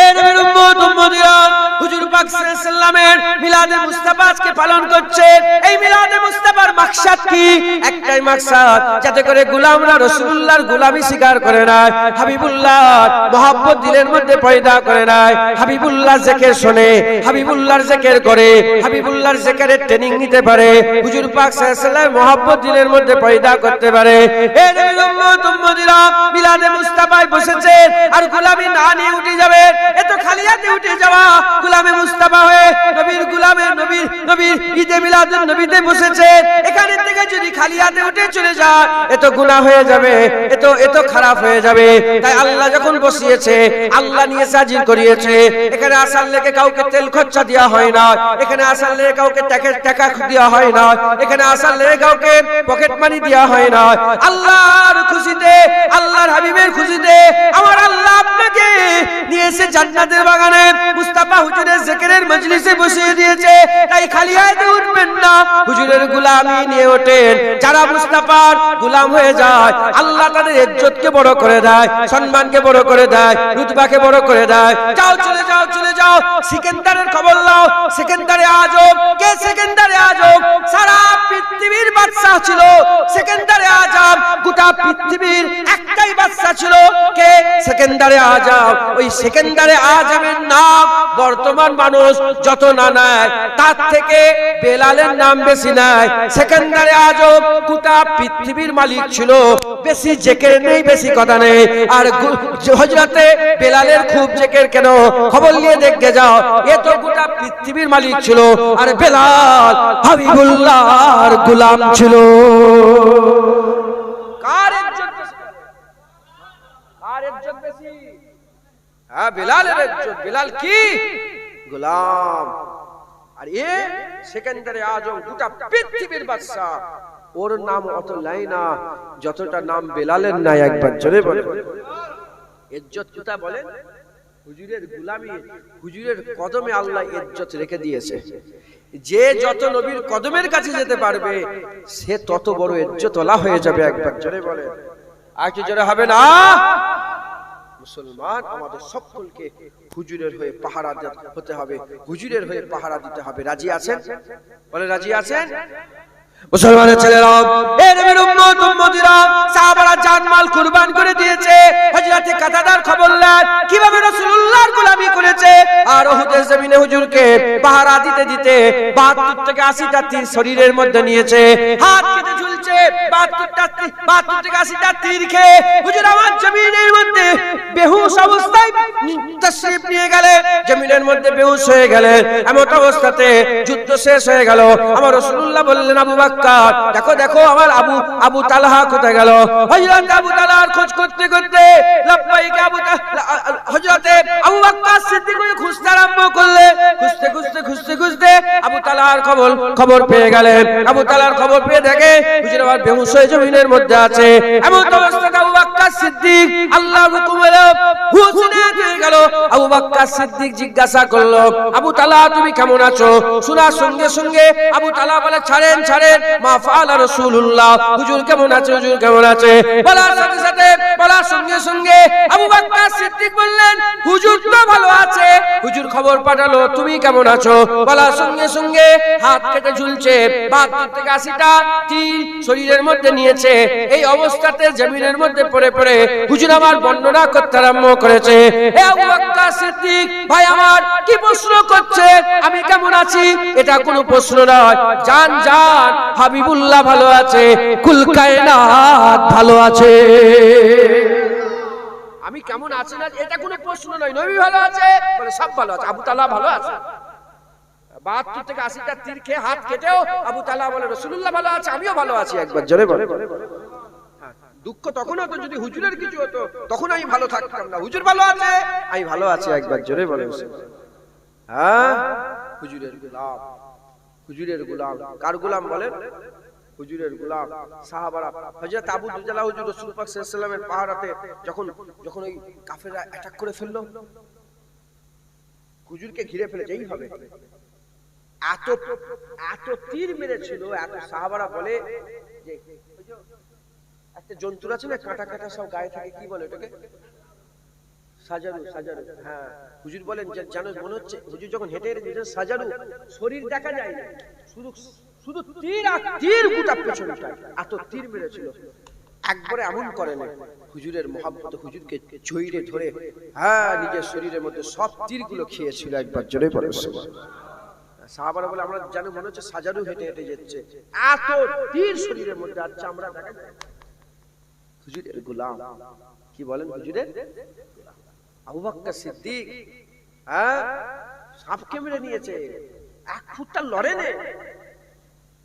এই নবীর উম্মত উম্মতিরা হুজুর পাক সাল্লাল্লাহু আলাইহি সাল্লামের মিলাদে মুস্তাফা আজকে পালন করছে। এই মিলাদে মুস্তাফার মাকসাদ কি? একটাই মাকসাদ, যাতে করে গোলামরা রাসূলুল্লাহর গোলামি স্বীকার করে না, হাবিবুল্লাহর মহব্বত দিলের মধ্যে পয়দা করে না, হাবিবুল্লাহর জিকির শুনে, হাবিবুল্লাহর জিকির করে, হাবিবুল্লাহর জিকিরের ট্রেনিং নিতে পারে, হুজুর পাক সাল্লাল্লাহু আলাইহি সাল্লামের মহব্বত দিলের মধ্যে পয়দা করতে পারে। এই নবীর উম্মত উম্মতিরা মিলাদে মুস্তাফায় বসেছে, আর গোলামি না নিয়ে উঠে যাবে, এত খালিয়াতে উঠে যাওয়া, গোলামে মুস্তাফা হয়ে নবীর গোলামে নবীর ঈদে মিলাদুন নবীতে বসেছে, এখানে থেকে যদি খালিয়াতে উঠে চলে যায় এত গুনাহ হয়ে যাবে, এত খারাপ হয়ে যাবে। তাই আল্লাহ যখন বসিয়েছে, আল্লাহ নিয়ে সাজির করিয়েছে, এখানে আসার লেগে কাউকে তেল খরচা দেওয়া হয় না, এখানে আসার লেগে কাউকে টাকা দেওয়া হয় না, এখানে আসার লেগে কাউকে পকেট মানি দেওয়া হয় না। আল্লাহর খুশিতে, আল্লাহর হাবিবের খুশিতে আমার আল্লাহ আপনাকে নিয়ে এসে জান্নাতের বাগানে মুস্তাফা হুজুরের জিকিরের মজলিসে বসিয়ে দিয়েছে। তাই খালিয়াতে উঠবেন না, হুজুরের গোলামি নিয়ে ওঠেন। যারা মুস্তাফার গোলাম হয়ে যায়, আল্লাহ তাদের ইজ্জতকে বড় করে দেয়, সম্মানকে বড় করে দেয়, রুতবাকে বড় করে দেয়। যাও চলে যাও চলে যাও, সিকান্দারের খবর নাও। সিকান্দারে আজম কে? সিকান্দারে আজম সারা পৃথিবীর বাদশা ছিল। সিকান্দারে আজম গোটা পৃথিবীর একটাই বাদশা ছিল, কে? সিকান্দারে আজম। ওই সিকান্দারে আজমের নাম বর্তমান মানুষ যত না নেয়, তার থেকে বেলালের নাম বেশি নেয়। সিকান্দারে আজম গোটা পৃথিবীর মালিক ছিল, বেশি জিকির নেই, বেশি কথা নেই। আর হযরতে বেলালের খুব জিকির কেন? খবর নিয়ে দেখতে যাও, এ তো গোটা পৃথিবীর মালিক ছিল, আর বেলাল হাবিবুল্লাহর গোলাম ছিল। কার ইজ্জত বেশি? কার ইজ্জত বেশি? হ্যাঁ, বেলালের ইজ্জত। বেলাল কি? গোলাম। আর এ সিকান্দারে আজম গোটা পৃথিবীর বাদশা, ওর নাম অত লাই না যতটা নাম বেলালের নাই। একবার জোরে বলে। ইজ্জত কোথা বলেন? হুজুরের গোলামি, হুজুরের কদমে আল্লাহ ইজ্জত রেখে দিয়েছে। যে যত নবীর কদমের কাছে যেতে পারবে সে তত বড় ইজ্জতওয়ালা হয়ে যাবে। একবার জোরে বলে। আর কি জোরে হবে না? মুসলমান আমাদের সকলকে হুজুরের হয়ে পাহারা হতে হবে, হুজুরের হয়ে পাহারা দিতে হবে। রাজি আছেন? বলে রাজি আছেন? মুসলমানের ছেলেরা, এই নবীর উম্মত উম্মতিরা সাহাবারা জানমাল কুরবান করে দিয়েছে। হযরত কাতাদার খবর নেন কিভাবে রাসূলুল্লাহর গোলামি করেছে। আর উহুদের জমিনে হুজুরকে পাহারা দিতে দিতে ৭২ থেকে ৮০টা তীর শরীরের মধ্যে নিয়েছে, হাত কেটে ঝুলছে। ৭২ থেকে ৮০টা তীর খেয়ে হুজুর আমার জমিনের মধ্যে বেহুশ অবস্থায় তাশরীফ নিয়ে গেলেন, জমিনের মধ্যে বেহুশ হয়ে গেলেন। এমন অবস্থাতে যুদ্ধ শেষ হয়ে গেল। আমার রাসূলুল্লাহ বললেন, আবু বকর দেখো দেখো আমার আবু তালহা কোথায় গেল? হযরত আবু তালহার খোঁজ করতে করতে লাব্বাইক হযরত আবু বকর সিদ্দিক খুঁজতে আরম্ভ করলে, খুঁজতে আবু তালহার খবর পেয়ে গেলেন। আবু তালহার খবর পেয়ে দেখে হুজুর আবার বেহুশ হয়ে জমিনের মধ্যে আছে। এমন অবস্থায় আবু বকর সিদ্দিক আল্লাহর হুকুম হলো হুঁশ নিয়ে গেল। আবু বকর সিদ্দিক জিজ্ঞাসা করলো, আবু তালহা তুমি কেমন আছো? শোনার সঙ্গে সঙ্গে আবু তালহা বলে, ছাড়েন ছাড়েন, মা ফাআলা রাসূলুল্লাহ, হুজুর কেমন আছে? হুজুর কেমন আছে? বলার সাথে সাথে, বলার সঙ্গে সঙ্গে আবু বকর সিদ্দিক বললেন, হুজুর তো ভালো আছে। হুজুর খবর পাঠালো তুমি কেমন আছো? বলার সঙ্গে সঙ্গে হাত কেটে ঝুলছে, ৭২ থেকে ৮০টা তীর শরীরের মধ্যে নিয়েছে। এই অবস্থাতে জমিনের মধ্যে পড়ে পড়ে হুজুর আমার বর্ণনা করতে আরম্ভ করেছে। এ আবু বকর সিদ্দিক ভাই আমার কি প্রশ্ন করছে আমি কেমন আছি? এটা কোনো প্রশ্ন নয়। জান জান হাবিবুল্লাহ ভালো আছে, কুল কায়নাত ভালো আছে। আমি কেমন আছি না এটা কোনো প্রশ্ন নয়। নবী ভালো আছে বলে সব ভালো আছে, আবু তালহা ভালো আছে। ৭২ থেকে ৮০টা তীর খেয়ে হাত কেটেও আবু তালহা বলে রাসূলুল্লাহ ভালো আছে, আমিও ভালো আছি। একবার জোরে বলে। দুঃখ তখন হতো যদি হুজুরের কিছু হতো, তখন আমি ভালো থাকতাম না। হুজুর ভালো আছে, আমি ভালো আছি। একবার জোরে বলে। হ্যাঁ, হুজুরের গোলাম। হুজুরের গোলাম কার গোলাম বলেন? হুজুরের গোলাম সাহাবারা হযরত আবু দুজালা হুজুর রাসূল পাক সাল্লাল্লাহু আলাইহি ওয়াসাল্লামের পাহারাতে যখন ওই কাফেররা অ্যাটাক করে ফেললো, হুজুরকে ঘিরে ফেলে যেই হবে, এত তীর মেরেছিল, এত সাহাবারা বলে যে একটা জন্তু আছে না কাঁটা কাঁটা সব গায়ে থাকে, কি বলে ওটাকে? সাজারু। হ্যাঁ, হুজুর বলেন জানো মনে হচ্ছে হুজুর যখন হেঁটে হেঁটে সাজারু, শরীর দেখা যায় না, শুধু তীর আর তীর গোটা পেছনটায় এত তীর মেরেছিল। একবারে এমন করে না, হুজুরের মহব্বত হুজুরকে জড়িয়ে ধরে হ্যাঁ নিজের শরীরের মধ্যে সব তীরগুলো খেয়েছিল। একবার জোরে পড়ে সাহাবারা বলে আমরা জানো মনে হচ্ছে সাজারু হেঁটে হেঁটে যাচ্ছে, এত তীর শরীরের মধ্যে। আচ্ছা আমরা দেখা যায় হুজুরের গোলাম, কি বলেন হুজুরের? আবু বকর সিদ্দিক হ্যাঁ সাপকে মেরে নিয়েছে, এক ফুটটা লড়ে নে,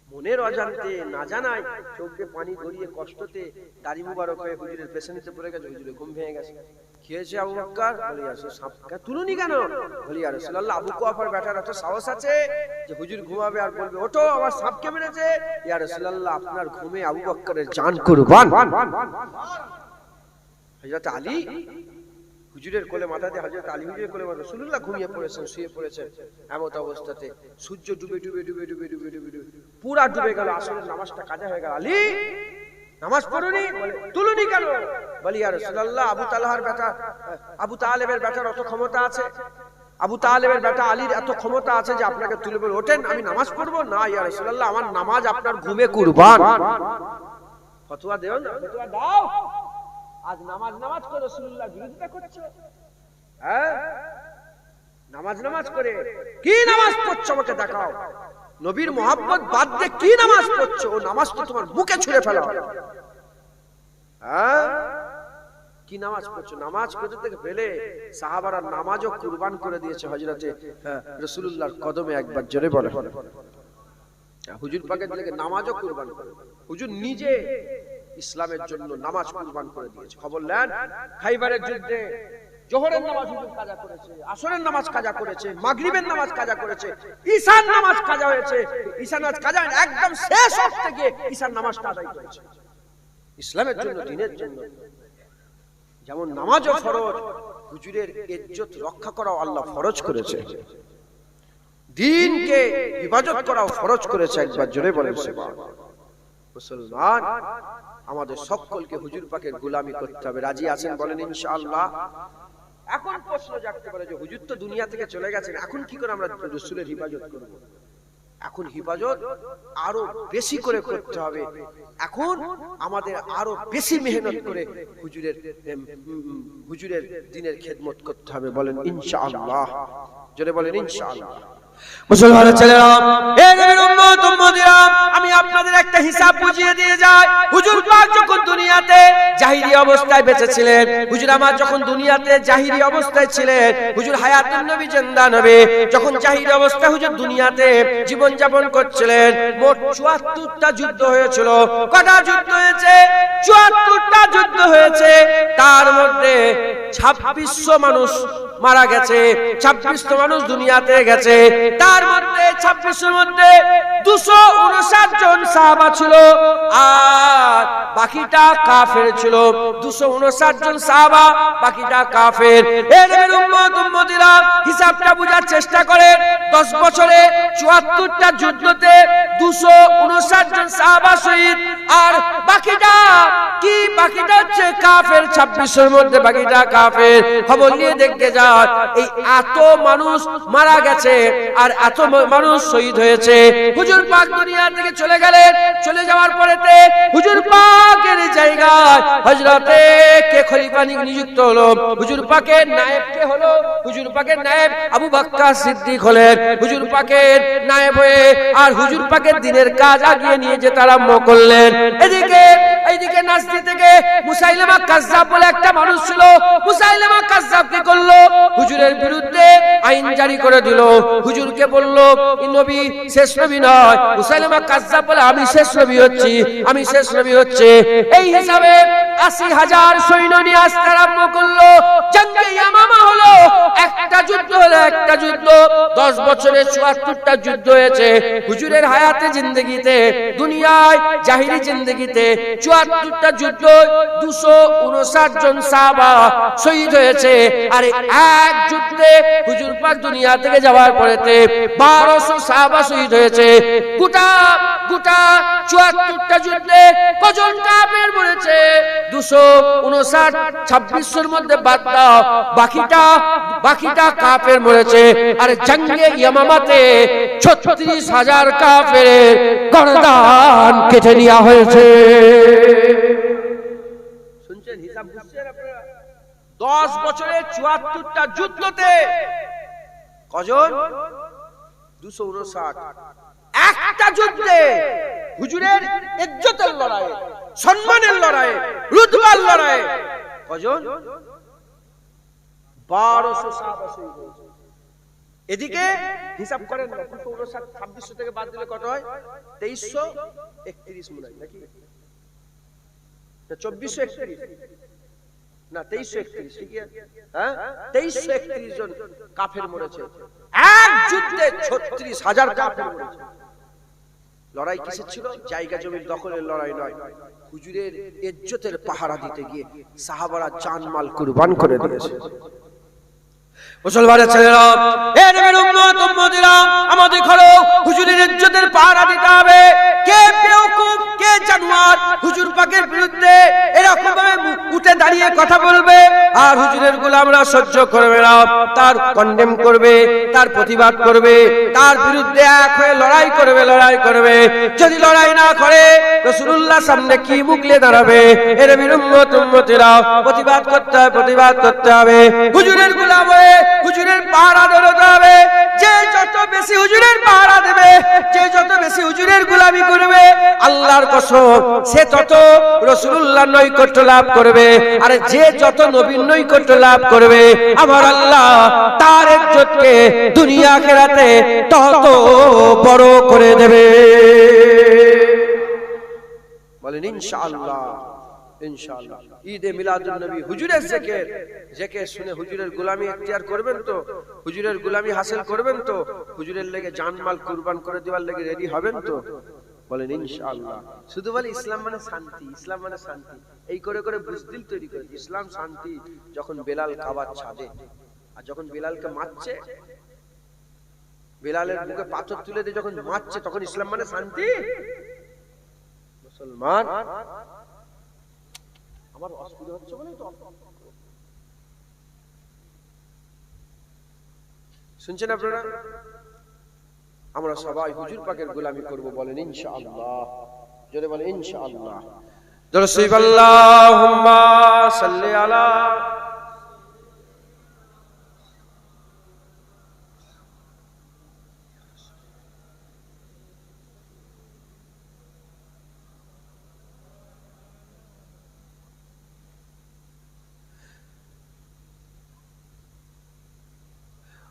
মনের অজান্তে না জানায় চোখে পানি গড়িয়ে কষ্টতে দাড়ি মুবারক হয়ে হুজুরের পেছনেতে পড়ে গেছে, হুজুরের ঘুম ভেঙে গেছে। কি হয়েছে আবু বকর? বলি আসো সাপকে তুলুনি কেন? বলি ইয়া রাসূলুল্লাহ আবু কুয়াফার বেটার এত সাহস আছে যে হুজুর ঘুমাবে আর বলবে ওঠো আমার সাপকে মেরেছে। ইয়া রাসূলুল্লাহ আপনার ঘুমে আবু বকরের জান কুরবান। হযরত আলী হুজুরের কোলে মাথা দিয়ে, হযরত আলী হুজুরের কোলে মাথা, রাসূলুল্লাহ ঘুমিয়ে পড়েছেন, শুয়ে পড়েছেন। এমত অবস্থাতে সূর্য ডুবে পুরা ডুবে গেল, আসরের নামাজটা কাজা হয়ে গেল। আলী নামাজ পড়ুনি? বলে তুলুনি কেন? বলি ইয়া রাসূলুল্লাহ আবু তালেবের বেটার অত ক্ষমতা আছে, আবু তালেবের বেটা আলীর এত ক্ষমতা আছে যে আপনাকে তুলে বলে ওঠেন আমি নামাজ পড়বো না। ইয়া রাসূলুল্লাহ আমার নামাজ আপনার ঘুমে কুরবান। ফতোয়া দেও না, ফতোয়া দাও। আজ নামাজ করে রাসূলুল্লাহ বিরোধিতা করছো। হ্যাঁ নামাজ করে কি নামাজ পড়ছো আমাকে দেখাও। নবীর মোহাব্বত বাদ দিয়ে কি নামাজ পড়ছো? ও নামাজ তো তোমার মুখে ছুঁড়ে ফেলা। হ্যাঁ কি নামাজ পড়ছো? নামাজ করতে থেকে ফেলে সাহাবারা নামাজও কুরবান করে দিয়েছে হযরতে রাসূলুল্লাহর কদমে। একবার জোরে বলে হুজুর পাকের দিকে নামাজও কুরবান করে। হুজুর নিজে ইসলামের জন্য নামাজ কুরবান করে দিয়েছে। খবর নেন খাইবারের যুদ্ধে জোহরের নামাজ হুজুর কাজা করেছে, আসরের নামাজ কাজা করেছে, মাগরিবের নামাজ কাজা করেছে, ঈশার নামাজ কাজা হয়েছে। ঈশার নামাজ কাজা একদম শেষ ওয়াক্তে গিয়ে ঈশার নামাজটা আদায় করেছে ইসলামের জন্য, দ্বীনের জন্য। যেমন নামাজও ফরজ, হুজুরের ইজ্জত রক্ষা করাও আল্লাহ ফরজ করেছে, দ্বীনকে হিফাজত করাও ফরজ করেছে। একবার জোরে বলেন সুবহানাল্লাহ। মুসলমান আমাদের সকলকে হুজুর পাকের গোলামি করতে হবে। রাজি আছেন বলেন ইনশাআল্লাহ? এখন প্রশ্ন জাগতে পারে যে হুজুর তো দুনিয়া থেকে চলে গেছেন, এখন কি করে আমরা রাসূলের হিফাজত করব? এখন হিফাজত আরো বেশি করে করতে হবে। এখন আমাদের আরো বেশি মেহনত করে হুজুরের দ্বীনের খেদমত করতে হবে। বলেন ইনশাআল্লাহ, জোরে বলেন ইনশাআল্লাহ। মুসলমানের ছেলেরা, এই নবীর উম্মত-উম্মতিরা, আমি আপনাদের একটা হিসাব বুঝিয়ে দিয়ে যাই। হুজুর পাক যখন দুনিয়াতে জাহিরি অবস্থায় বেঁচে ছিলেন, হুজুর আমার যখন দুনিয়াতে জাহিরি অবস্থায় ছিলেন, হুজুর হায়াতুন নবী জিন্দা নবী যখন জাহিরি অবস্থায় হুজুর দুনিয়াতে জীবন যাপন করছিলেন, মোট ৭৪টা যুদ্ধ হয়েছিল। কটা যুদ্ধ হয়েছে? ৭৪টা যুদ্ধ হয়েছে। তার মধ্যে ২৬০০ মানুষ মারা গেছে, ২৬০০ মানুষ দুনিয়াতে গেছে। তার মধ্যে ২৬০০ মধ্যে ২৫৯ জন সাহাবা ছিল আর বাকিটা কাফের ছিল। ২৫৯ জন সাহাবা, বাকিটা কাফের। এই নবীর উম্মত উম্মতিরা হিসাবটা বোঝার চেষ্টা করেন। 10 বছরে ৭৪টা যুদ্ধতে ২৫৯ জন সাহাবা শহীদ, আর বাকিটা কি? বাকিটা হচ্ছে কাফের। ২৬০০ মধ্যে বাকিটা কাফের। খবর নিয়ে দেখতে যান, এই এত মানুষ মারা গেছে আর এত মানুষ শহীদ হয়েছে। হুজুর পাক দুনিয়া থেকে চলে গেলেন। চলে যাওয়ার পরেতে হুজুর পাকের জায়গায় হযরতে কে খলিফা নিযুক্ত হলো? হুজুর পাকের নায়েব কে হলো? হুজুর পাকের নায়েব আবু বকর সিদ্দিক হলেন। হুজুর পাকের নায়েব হয়ে আর হুজুর পাকের দ্বীনের কাজ আগিয়ে নিয়ে যেতে আরম্ভ করলেন। এইদিকে নাজদি থেকে মুসাইলামা কাজ্জাব বলে একটা মানুষ ছিল। মুসাইলামা কাজ্জাব কি করলো? হুজুরের বিরুদ্ধে আইন জারি করে দিল। হুজুরকে বলল নবী শেষ নবী নয়। মুসাইলামা কাজ্জাব বলে আমি শেষ নবী হচ্ছি, আমি শেষ নবী হচ্ছে। এই হিসাবে ৮০,০০০ সৈন্য নিয়ে আসতে আরম্ভ করলো। জঙ্গে ইয়ামামা হলো, একটা যুদ্ধ হলো, একটা 74টা যুদ্ধ, 10 বছরে 74টা যুদ্ধ হয়েছে হুজুরের হায়াতে জিন্দেগিতে, দুনিয়ায় জাহিরি জিন্দেগিতে 74টা যুদ্ধ, 259 জন সাহাবা শহীদ হয়েছে। আর এক যুদ্ধে হুজুর পাক দুনিয়া থেকে যাওয়ার পরেতে 1200 সাহাবা শহীদ হয়েছে। গোটা 74টা যুদ্ধে কজন কাফের মরেছে? 259, 2600-এর মধ্যে বাদ দাও, বাকিটা কাফের মরেছে। আর জঙ্গে ইয়ামামাতে 36,000 কাফের গর্দান কেটে নেওয়া হয়েছে। শুনছেন? হিসাব বুঝছেন আপনারা? 10 বছরে 74টা যুদ্ধতে কজন? 259। একটা যুদ্ধে হুজুরের ইজ্জতের লড়াই, সম্মানের লড়াই, রুতবার লড়াই কজন? 1200 সাহাবা শহীদ হয়েছে। এদিকে হিসাব করেন না, 259 2600 থেকে বাদ দিলে কত হয়? 2331 মনে হয় নাকি? না 2431, না 2331, ঠিক আছে? হ্যাঁ, 2331 জন কাফের মরেছে এক যুদ্ধে। 36,000 কাফের মরেছে। লড়াই কিসের ছিল? জায়গা জমির দখলের লড়াই নয়, হুজুরের ইজ্জতের পাহারা দিতে গিয়ে সাহাবারা জানমাল কুরবান করে দিয়েছে। মুসলমানের ছেলেরা, এ নবীর উম্মত উম্মতিরা, আমাদের ঘরে হুজুরের ইজ্জতের পাহারা দিতে হবে। কে বেওকুফ, কে জানোয়ার হুজুর পাকের বিরুদ্ধে এরকম ভাবে উঠে দাঁড়িয়ে কথা বলবে আর হুজুরের গোলামরা সহ্য করবে না, তার কন্ডেম করবে, তার প্রতিবাদ করবে, তার বিরুদ্ধে এক হয়ে লড়াই করবে। যদি লড়াই না করে রাসূলুল্লাহ সামনে কি মুখলে দাঁড়াবে? এ নবীর উম্মত উম্মতিরা, প্রতিবাদ করতে হবে। হুজুরের গোলাম হয়ে হুজুরের পাহারা ধরতে হবে। যে যত বেশি হুজুরের পাহারা দেবে, যে যত বেশি হুজুরের গোলামি করবে, আল্লাহর কসম সে তত রাসূলুল্লাহর নৈকট্য লাভ করবে। আর যে যত নবীর নৈকট্য লাভ করবে, আমার আল্লাহ তার ইজ্জতকে দুনিয়া আখিরাতে তত বড় করে দেবে। বলেন ইনশাআল্লাহ। ইনশাআল্লাহ ঈদে মিলাদুন নবী হুজুরের জিকির শুনে হুজুরের গোলামি ইখতিয়ার করবেন তো, হুজুরের গোলামি হাসিল করবেন তো, হুজুরের লেগে জানমাল কুরবান করে দেওয়ার লেগে রেডি হবেন তো? বলেন ইনশাআল্লাহ। শুধু বলে ইসলাম মানে শান্তি, ইসলাম মানে শান্তি, এই করে বুঝদিল তৈরি করে ইসলাম শান্তি। যখন বেলাল কাবার ছাদে, আর যখন বেলালকে মারছে, বেলালের বুকে পাথর তুলে দিয়ে যখন মারছে, তখন ইসলাম মানে শান্তি। মুসলমান, আমার অসুবিধা হচ্ছে বলেই তো শুনছেন আপনারা? আমরা সবাই হুজুর পাকের গোলামি করব। বলেন ইনশাআল্লাহ। জোরে বলেন ইনশাআল্লাহ। দরুদ আল্লাহুম্মা সাল্লি আলা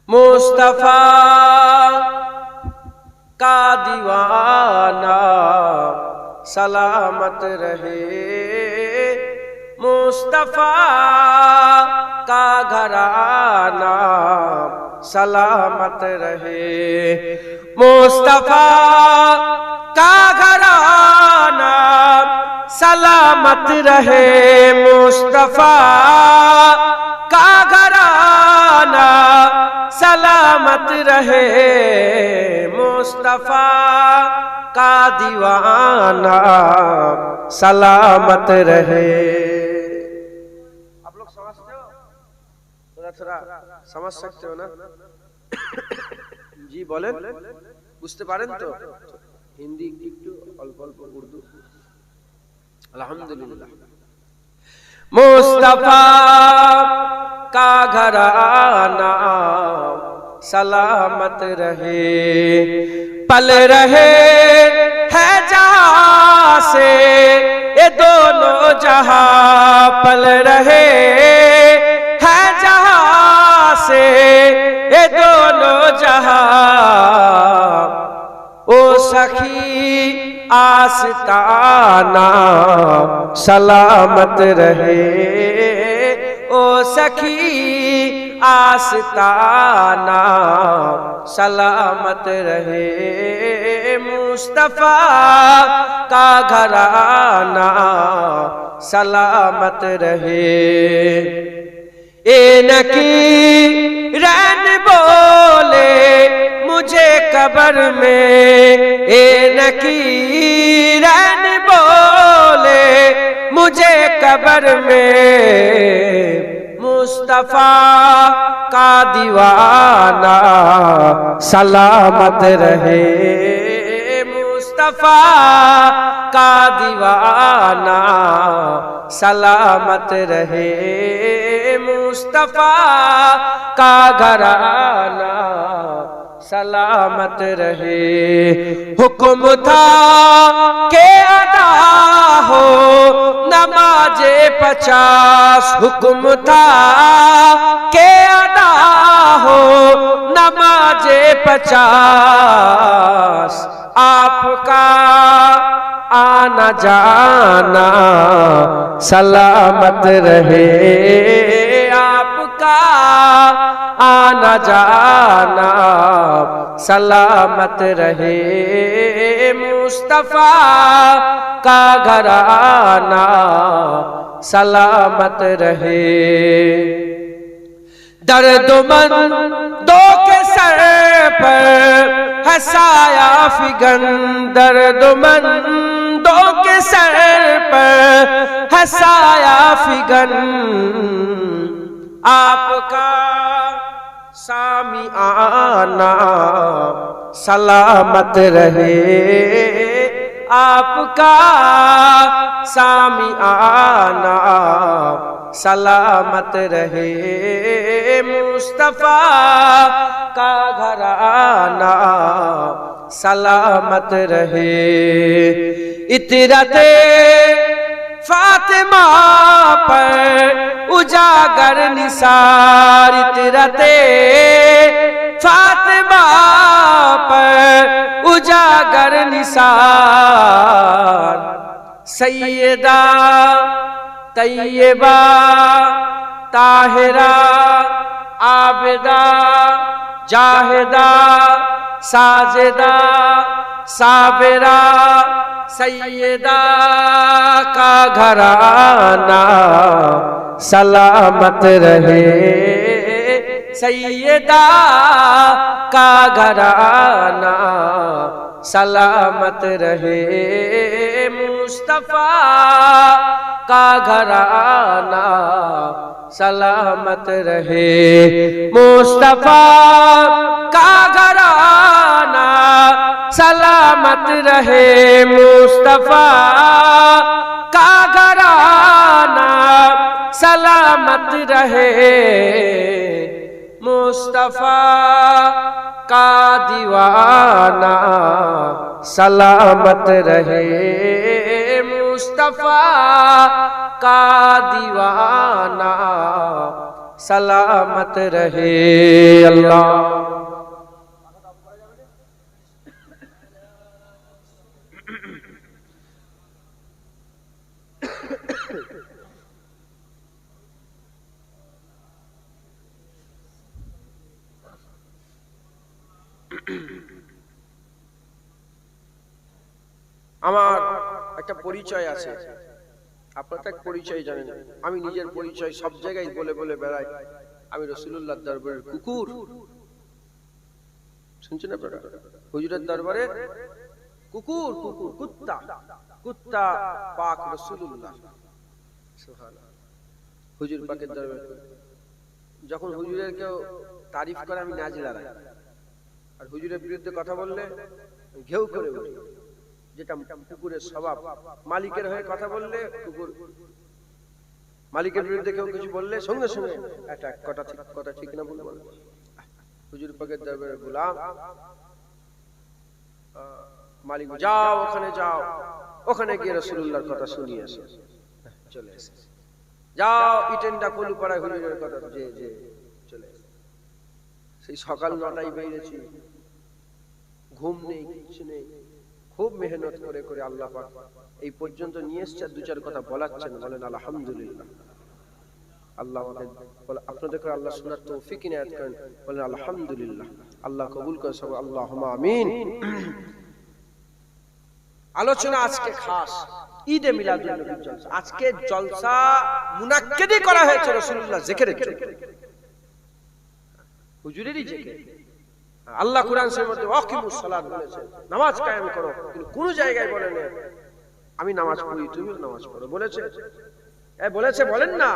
मुस्तफा का दीवाना सलामत रहे, मुस्तफा का घराना सलामत रहे, मुस्तफा का घराना सलामत रहे, मुस्तफा का घराना सलामत रहे, मुस्तफा का दीवाना सलामत रहे। आप लोग समझते हो? थोड़ा समझ सकते हो ना? जी बोलें, বুঝতে পারেন তো? হিন্দি একটু, অল্প অল্প উর্দু। আলহামদুলিল্লাহ। मुस्तफा का घराना सलामत रहे, पल रहे है जहां से ये दोनों जहां, पल रहे है जहां से ये दोनों जहां, ओ सखी आस्ताना सलामत रहे, ओ सखी आस्ताना सलामत रहे मुस्तफा का घराना सलामत रहे ए नकीरन बोले मुझे कब्र में ए नकीरन बोले मुझे कब्र में मुस्तफा का दीवाना सलामत रहे मुस्तफा का दीवाना सलामत रहे मुस्तफा का घराना सलामत रहे हुक्म था के अदा हो नमाजे 50 हुक्म था के अदा हो नमाजे 50 आपका आना जाना सलामत रहे आपका आना जाना सलामत रहे मुस्तफा का घराना सलामत रहे दर्दमंदों के सर पर हसाया फिगन दर्दमंदों के सर पर हसाया फिगन आपका सामी आना सलामत रहे आपका सामी आना सलामत रहे मुस्तफा का घराना सलामत रहे इतरते फातिमा पर उजागर निसार इतरते फातिमा पर उजागर निसार सैयदा तैयबा ताहिरा आबिदा जाहिदा साजिदा साबिरा सैयदा का घराना सलामत रहे सैयदा का घराना सलामत रहे मुस्तफा का घराना सलामत रहे मुस्तफा का घराना सलामत रहे मुस्तफा का घराना सलामत रहे मुस्तफा का दीवाना सलामत रहे मुस्तफा का दीवाना सलामत रहे अल्लाह আমার একটা পরিচয় আছে আপনারা তো পরিচয় জানেন আমি নিজের পরিচয় সব জায়গায় বলে বলে বেড়াই আমি রাসূলুল্লাহর দরবারের কুকুর শুনছেন আপনারা হুজুরের দরবারে কুকুর কুকুর কুত্তা কুত্তা পাক রাসূলুল্লাহ সুবহানাল্লাহ হুজুর পাকের দরবারে যখন হুজুরের কেউ তারিফ করে আমি নাচ লড়াই আর হুজুরের বিরুদ্ধে কথা বললে ঘেউ করে উঠি যেটা কুকুরের স্বভাব মালিকের হয়ে কথা বললে কুকুর মালিকের বিরুদ্ধে কেউ কিছু বললে সঙ্গে সঙ্গে একটা কথা ঠিক না ভুল বলে হুজুর পাকের দরবারে গোলাম মালিক যাও ওখানে গিয়ে রাসূলুল্লাহর কথা শুনিয়ে আসো চলে এসে যাও ইটেন্ডা কলুপাড়ায় হুজুরের কথা যে চলে এসে সেই সকাল 9টায় বেরিয়েছি ঘুম নেই কিছু নেই খুব মেহনত করে করে আল্লাহ পাক এই পর্যন্ত নিয়ে এসেছে দু চার কথা বলাচ্ছেন বলেন আলহামদুলিল্লাহ আল্লাহ আমাদের বলে আপনাদের করে আল্লাহ শোনার তৌফিক ইনায়াত করেন, বলেন আলহামদুলিল্লাহ। আল্লাহ কবুল করে সব, আল্লাহুম্মা আমিন। আলোচনা আজকে খাস ঈদে মিলাদুন নবীর জলসা। আজকে জলসা মুনাক্কেদি করা হয়েছে রাসূলুল্লাহ জিকিরের জন্য, হুজুরেরই জিকির। আল্লাহ কুরআন শরীফের মধ্যে ওয়াকিমুস সালাত বলেছেন, নামাজ কায়েম করো, কিন্তু কোন জায়গায় বলেন আমি নামাজ পড়ি তুমিও নামাজ পড়ো, বলেছে? বলেছে? বলেন না।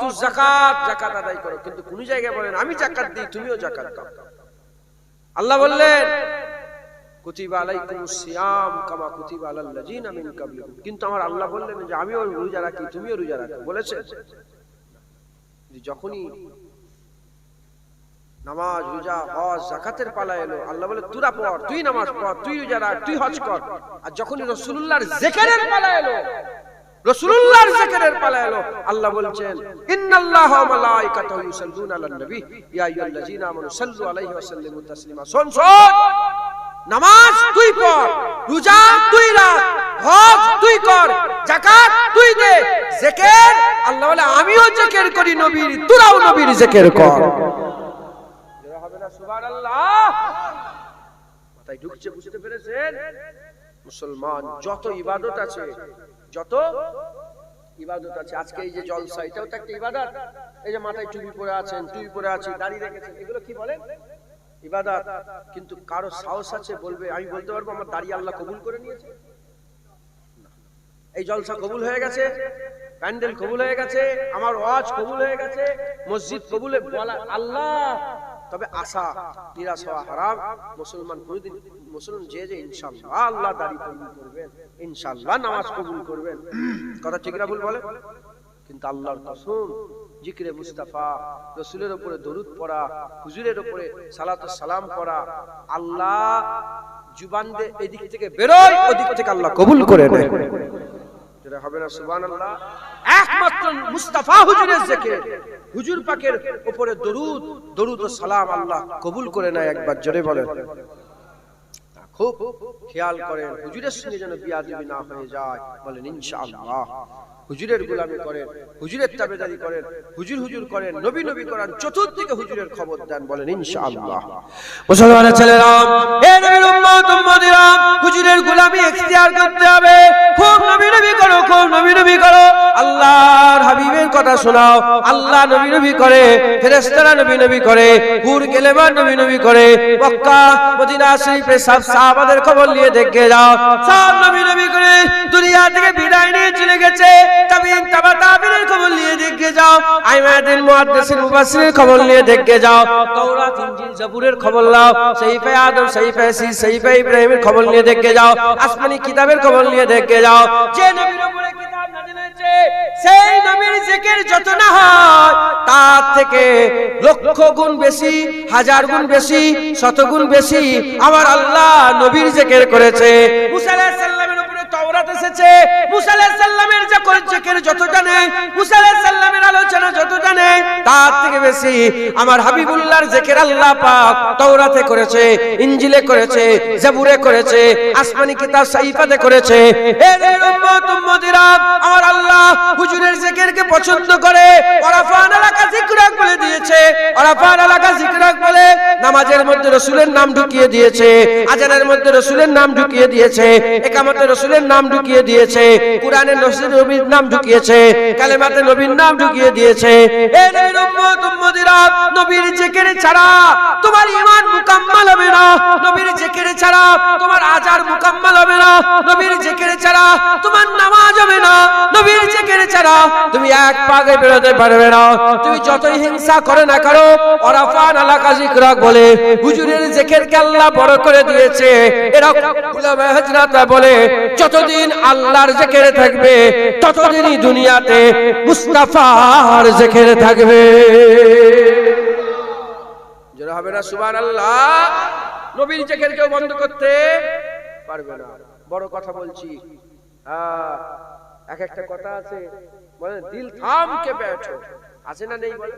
তুই যাকাত আদায় করো, কিন্তু কোন জায়গায় বলেন আমি যাকাত দিই তুমিও যাকাত দাও। আল্লাহ বললেন কুতিবা আলাইকুমুস সিয়াম কামা কুতিবা আলাল লাযিনা মিন ক্বাবলিকুম, কিন্তু আমার আল্লাহ বললেন যে আমিও রোজা রাখি তুমিও রোজা রাখো, বলেছে? যখনই নামাজ রোজা হজ যাকাতের পালা এলো, আল্লাহ বলে তোরা পড়, তুই নামাজ পড়, তুই রোজা রাখ, তুই হজ কর। আর যখনই রাসূলুল্লাহর জিকিরের পালা এলো, রাসূলুল্লাহর জিকিরের পালা এলো, আল্লাহ বলছেন ইন্নাল্লাহা ওয়া মালাইকাতাহু ইউসাল্লুনা আলান নবী ইয়া আইয়ুহাল্লাযীনা আমানু সাল্লু আলাইহি ওয়া সাল্লিমু তাসলিমা। শোন, নামাজ তুই পড়, রোজা তুই রাখ, হজ তুই কর, যাকাত তুই দে, জিকির আল্লাহ বলে আমিও জিকির করি নবীর, তোরাও নবীর জিকির কর। সুবহানাল্লাহ। মাথায় ঢুকছে? বুঝতে পেরেছেন? মুসলমান যত ইবাদত আছে, যত ইবাদত আছে, আজকে এই যে জলসা এটাও তো একটা ইবাদত। এই যে মাথায় টুপি পরে আছেন, টুপি পরে আছি, দাড়ি রেখেছেন, এগুলো কি বলেন? ইবাদত। কিন্তু কারো সাহস আছে বলবে আমি বলতে পারবো আমার দাড়ি আল্লাহ কবুল করে নিয়েছে? এই জলসা কবুল হয়ে গেছে, প্যান্ডেল কবুল হয়ে গেছে, আমার ওয়াজ কবুল হয়ে গেছে, মসজিদ কবুলে বলা আল্লাহ, তবে আশা নিরাশ হওয়া হারাম। মুসলমান কোনদিন মুসলমান যে ইনশাআল্লাহ আল্লাহ দাড়ি কবুল করবেন, ইনশাআল্লাহ নামাজ কবুল করবেন, কথা ঠিক না ভুল বলে? কিন্তু আল্লাহর কসম জিকিরে মুস্তাফা, রাসূলের উপরে দরুদ পড়া, হুজুরের উপরে সালাত ও সালাম পড়া, আল্লাহ জুবান দিয়ে এদিক থেকে বেরোয় ওদিক থেকে আল্লাহ কবুল করে নেয়। যেটা হবে না সুবহানাল্লাহ। একমাত্র মুস্তাফা হুজুরের জিকির, হুজুর পাকের উপরে দরুদ ও সালাম আল্লাহ কবুল করে নেয়। একবার জোরে বলেন। খুব খেয়াল করেন হুজুরের সঙ্গে যেন বিয়াদবি না হয়ে যায়, বলেন ইনশাআল্লাহ। হুজুরের গোলামি করেন, হুজুরের তাবেদারি করেন, হুজুর করেন, নবী করেন, চতুর্দিকে হুজুরের খবর দেন, বলেন ইনশাআল্লাহ। মুসলমানের ছেলেরা, হে নবীর উম্মত উম্মতিরা, হুজুরের গোলামি ইখতিয়ার করতে হবে। খুব নবী করো, খুব নবী করো। আল্লাহর হাবিবের কথা শোনাও। আল্লাহ নবী করে, ফেরেশতারা নবী করে, হুর গেলেমান নবী করে, মক্কা মদিনা শরীফে সব সাহাবাদের খবর নিয়ে দেখে যাও, সব নবী করে দুনিয়া থেকে বিদায় নিয়ে চলে গেছে। তাবিন তাবা তাবিনের খবর নিয়ে দেখে যাও, আইমাদিন মুহাদ্দিসিন মুফাসসিরের খবর নিয়ে দেখে যাও, তাওরাত ইনজিল জাবুরের খবর নাও, সহিফে আদম, সহিফে সি, সহিফে ইব্রাহিমের খবর নিয়ে দেখে যাও, আসমানি কিতাবের খবর নিয়ে দেখে যাও। যে নবীর উপরে কিতাব নাযিল হয়েছে সেই নবীর জিকির যত না হয় তার থেকে লক্ষ গুণ বেশি, হাজার গুণ বেশি, শত গুণ বেশি আমার আল্লাহ নবীর জিকির করেছে। মুসা আলাইহিস সালামের উপরে তাওরাত এসেছে, মুসা আলাইহিস সালামের জিকির যত জানে, মুসা আলাইহিস সালামের আলোচনা যত জানে, তার থেকে বেশি আমার হাবিবুল্লাহর জিকির আল্লাহ পাক তাওরাতে করেছে, ইনজিলে করেছে, জাবুরে করেছে, আসমানি কিতাব সাহিফাতে করেছে। হে উম্মত উম্মতিরা, আমার আল্লাহ হুজুরের জিকিরকে পছন্দ করে। ওরাফান এলাকা জিকরাক বলে দিয়েছে, ওরাফান এলাকা জিকরাক বলে নামাজের মধ্যে রাসূলের নাম ঢুকিয়ে দিয়েছে, আজানের মধ্যে রাসূলের নাম ঢুকিয়ে দিয়েছে, ইকামতে রাসূলের নাম ঢুকিয়ে দিয়েছে, কোরআনে নবীর নাম ঢুকিয়েছে, কালেমাতে নবীর নাম ঢুকিয়ে দিয়েছে। হে নবীর উম্মত উম্মতিরা, নবীর জিকির ছাড়া তোমার ঈমান মুকাম্মাল হবে না, নবীর জিকির ছাড়া তোমার আজার মুকাম্মাল হবে না, নবীর জিকির ছাড়া তোমার নামাজ হবে না, নবীর জিকির ছাড়া তুমি এক পাগে বেরোতে পারবে না। তুমি যতই হিংসা করে না করো, ওরাফান এলাকা জিকরাক বলে হুজুরের জিকিরকে আল্লাহ বড় করে দিয়েছে। এরা উলামায়ে হযরত বলে যতদিন আল্লাহর জিকির থাকবে ততদিনই দুনিয়াতে মুস্তাফার জিকির থাকবে। যারা হবে না সুবহানাল্লাহ। নবীর জিকির কেউ বন্ধ করতে পারবে না। বড় কথা বলছি, এক একটা কথা আছে, বলে দিল থাম কে बैठो, আছে না নেই? বলে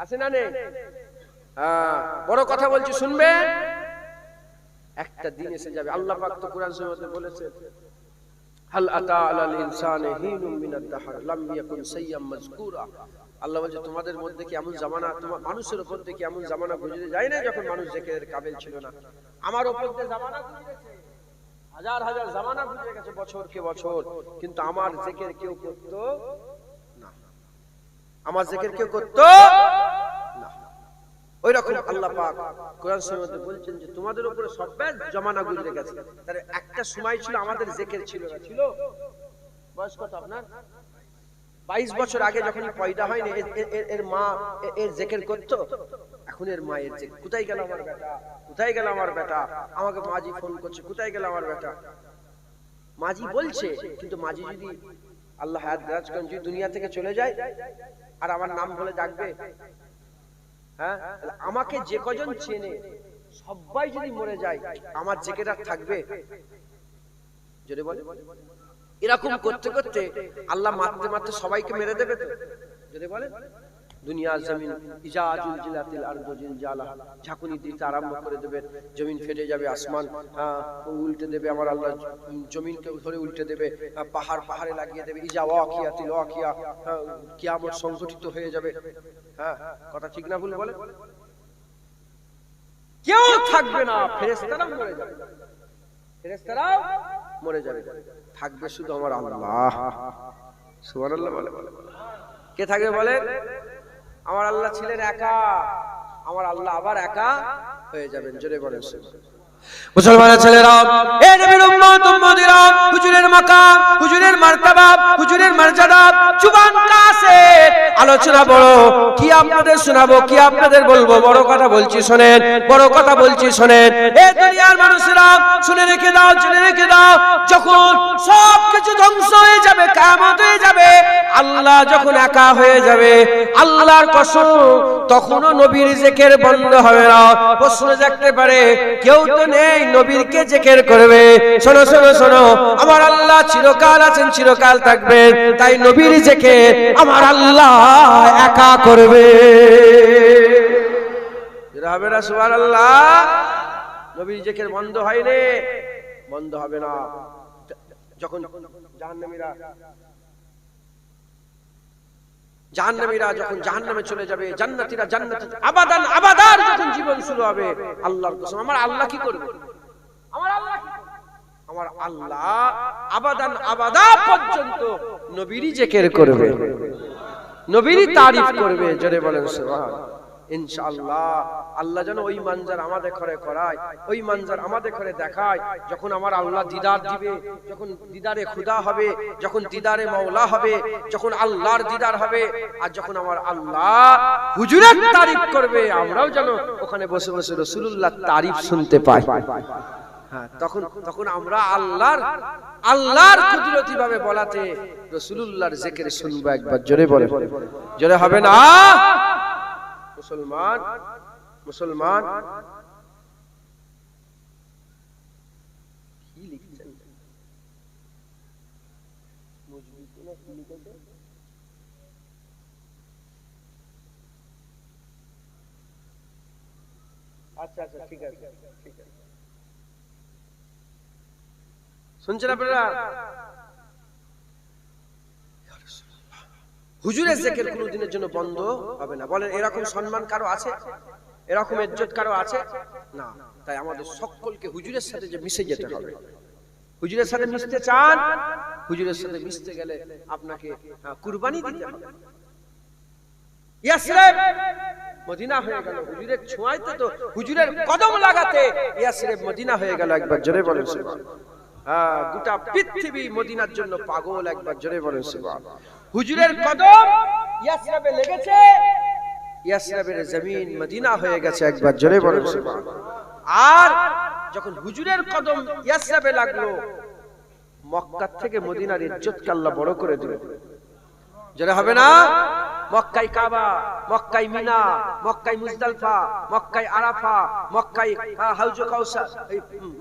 আছে না নেই? বড় কথা বলছি, শুনবেন। একটা দিন এসে যাবে, আল্লাহ পাক তো কোরআন শরীফে বলেছেন হাল আতা আলাল ইনসানি হিনুম মিনাদ দাহর লাম ইয়াকুন সাইয়্যাম মাযকুরা। আল্লাহ বলছে তোমাদের মধ্যে কি এমন জামানা, তোমার মানুষের উপর থেকে এমন জামানা গুজরে যায় না যখন মানুষ জিকিরের কাবিল ছিল না? আমার উপর দিয়ে জামানা গুজরেছে, হাজার হাজার জামানা গুজরে গেছে, বছর কে বছর, কিন্তু আমার জিকির কেউ করতো না, আমার জিকির কেউ করতো না। ওই রকম আল্লাহ পাক কোরআন শরীফের মধ্যে বলছেন যে তোমাদের উপরে সববার জামানা গুজরে গেছে। তার একটা সময় ছিল আমাদের জিকির ছিল না। ছিল বয়স কত আপনার? 22 বছর আগে যখন পয়দা হয়নি এর মা এর জিকির করতো। এখন এর মা এর জিকির, কোথায় গেল আমার বেটা, কোথায় গেল আমার বেটা, আমাকে মাজি ফোন করছে, কোথায় গেল আমার বেটা। মাজি বলছে, কিন্তু মাজি যদি আল্লাহ হায়াত দারাজ করেন যদি দুনিয়া থেকে চলে যায় আর আমার নাম বলে ডাকবে, হ্যাঁ, আমাকে যে কজন চেনে সবাই যদি মরে যায় আমার জিকির আর থাকবে? যদি বলে এরকম করতে করতে আল্লাহ মারতে মারতে সবাইকে মেরে দেবে তো? যদি বলে দুনিয়া জমিন ইজা জুলজিলাতিল আরদু জিলজালাহা, ঝাঁকুনি দিতে আরম্ভ করে দেবে, জমিন ফেটে যাবে, আসমান উল্টে দেবে, আমার আল্লাহ জমিনকে ধরে উল্টে দেবে, পাহাড় পাহাড়ে লাগিয়ে দেবে, ইজা ওয়াকিয়াতিল ওয়াকিয়া, কিয়ামত সংঘটিত হয়ে যাবে। হ্যাঁ, কথা ঠিক না ভুল বলে? কেউ থাকবে না, ফেরেশতারাও মরে যাবে, ফেরেশতারাও মরে যাবে, থাকবে শুধু আমার আল্লাহ। সুবহানাল্লাহ বলে। কে থাকবে বলেন? আমার আল্লাহ ছিলেন একা, আমার আল্লাহ আবার একা হয়ে যাবেন। জোরে বলেন মুসলমানের ছেলেরা, এ নবীর উম্মত উম্মতিরা, হুজুরের মাকাম, হুজুরের মারতাবা, হুজুরের মর্যাদা জুবান কাছে আলোচনা বড়, কি আপনাদের শোনাবো, কি আপনাদের বলবো, বড় কথা বলছি শোনেন, বড় কথা বলছি শোনেন। এ দুনিয়ার মানুষেরা শুনে রেখে দাও, শুনে রেখে দাও, যখন সব কিছু ধ্বংস হয়ে যাবে, কিয়ামত হয়ে যাবে, আল্লাহ যখন একা হয়ে যাবে, আল্লাহর কসম তখনও নবীর জিকির বন্ধ হবে না। প্রশ্ন জাগতে পারে, কেউ তো নেই নবীরকে জিকির করবে। শোনো শোনো শোনো, আমার আল্লাহ চিরকাল আছেন, চিরকাল থাকবেন, তাই নবীর জিকির আমার আল্লাহ একা করবে। হবে না? সুবহানাল্লাহ। নবীর জিকির বন্ধ হয়নি, বন্ধ হবে না। যখন জাহান্নামীরা যখন জাহান্নামে চলে যাবে, জান্নাতীরা জান্নাতে আবাদান আবাদার যখন জীবন শুরু হবে, আল্লাহর কসম আমার আল্লাহ কি করবে? আমার আল্লাহ কি করবে? আমার আল্লাহ আবাদান আবাদা পর্যন্ত নবীরই জিকির করবে, নবীরই তারিফ করবে। জোরে বলেন সুবহানাল্লাহ। ইনশাআল্লাহ আল্লাহ যেন ওই মানজার আমাদের ঘরে করায়, ওই মানজার আমাদের ঘরে দেখায়, যখন আমার আল্লাহ দিদার দিবে, যখন দিদারে খুদা হবে, যখন দিদারে মাওলা হবে, যখন আল্লাহর দিদার হবে, আর যখন আমার আল্লাহ হুজুরের তারিফ করবে, আমরাও যেন ওখানে বসে বসে রাসূলুল্লাহর তারিফ শুনতে পাই। হ্যাঁ, তখন আমরা আল্লাহর কুদরতি ভাবে বলাতে রাসূলুল্লাহর জিকির শুনবো। একবার জোরে বলে, জোরে হবে না? মুসলমান মুসলমান কি লিখছেন? আচ্ছা আচ্ছা, ঠিক আছে, ঠিক আছে। শুনছেন আপনারা? হুজুরের জিকির কোনদিনের জন্য বন্ধ হবে না। বলেন এরকম সম্মান কারো আছে? এরকম ইজ্জত কারো আছে? না। তাই আমাদের সকলকে হুজুরের সাথে যে মিশে যেতে হবে। হুজুরের সাথে মিশতে চান, হুজুরের সাথে মিশতে গেলে আপনাকে কুরবানি দিতে হবে। ইয়াসরিব মদিনা হয়ে গেল হুজুরের ছোঁয়াতে, তো হুজুরের কদম লাগাতে ইয়াসরিব মদিনা হয়ে গেল। একবার জোরে বলেন সুবহানাল্লাহ। গোটা পৃথিবী মদিনার জন্য পাগল। একবার জোরে বলেন সুবহানাল্লাহ। হুজুরের কদম ইয়াসরিবে লেগেছে, ইয়াসরিবের জমিন মদিনা হয়ে গেছে। একবার জোরে বলেন সুবহানাল্লাহ। আর যখন হুজুরের কদম ইয়াসরিবে লাগলো, মক্কা থেকে মদিনার ইজ্জতকে আল্লাহ বড় করে দিলেন। জোরে হবে না? মক্কায় কাবা, মক্কায় মিনা, মক্কায় মুজদালিফা, মক্কায় আরাফা, মক্কায় হাউজ কাউসার,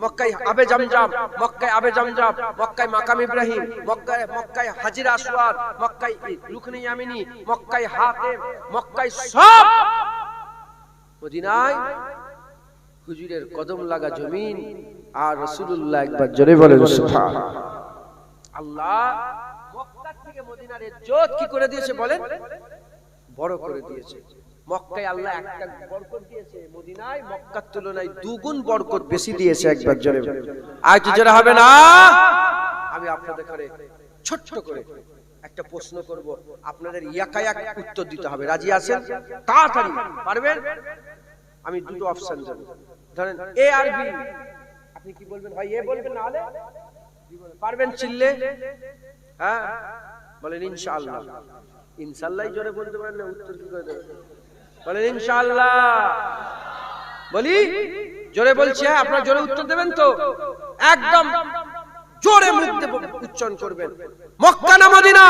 মক্কায় আবে জামজাম, মক্কায় আবে জামজাম, মক্কায় মাকাম ইব্রাহিম, মক্কায় হাজির আসওয়াদ, মক্কায় রুকনে ইয়ামিনী, মক্কায় হাতিম, মক্কায় সব মদিনায় হুজুরের কদম লাগা জমিন। আর রাসূলুল্লাহ একবার জোরে বলেন সুবহানাল্লাহ। আল্লাহ মক্কা থেকে মদিনার ইজ্জত কি করে দিয়েছে বলেন? বড় করে দিয়েছে। মক্কায় আল্লাহ একটা বরকত দিয়েছে, মদিনায় মক্কার তুলনায় দুগুণ বরকত বেশি দিয়েছে। একবার জোরে আর কি জোরে হবে না? আমি আপনাদের ঘরে ছোট্ট করে একটা প্রশ্ন করব, আপনাদের ইয়াকায়াক উত্তর দিতে হবে। রাজি আছেন? তাড়াতাড়ি পারবেন? আমি দুটো অপশন দেব, ধরেন এ আর বি। আপনি কি বলবেন? হয় এ বলবেন, না হলে পারবেন চিল্লে? হ্যাঁ বলেন ইনশাআল্লাহ। ইনশাআল্লাহ জোরে বলতে পারেন না, উত্তর কি করে দেবেন? বলেন ইনশাআল্লাহ। বলি জোরে বলছি, হ্যাঁ আপনারা জোরে উত্তর দেবেন তো? একদম জোরে মুখ দিয়ে উচ্চারণ করবেন। মক্কা না মদিনা?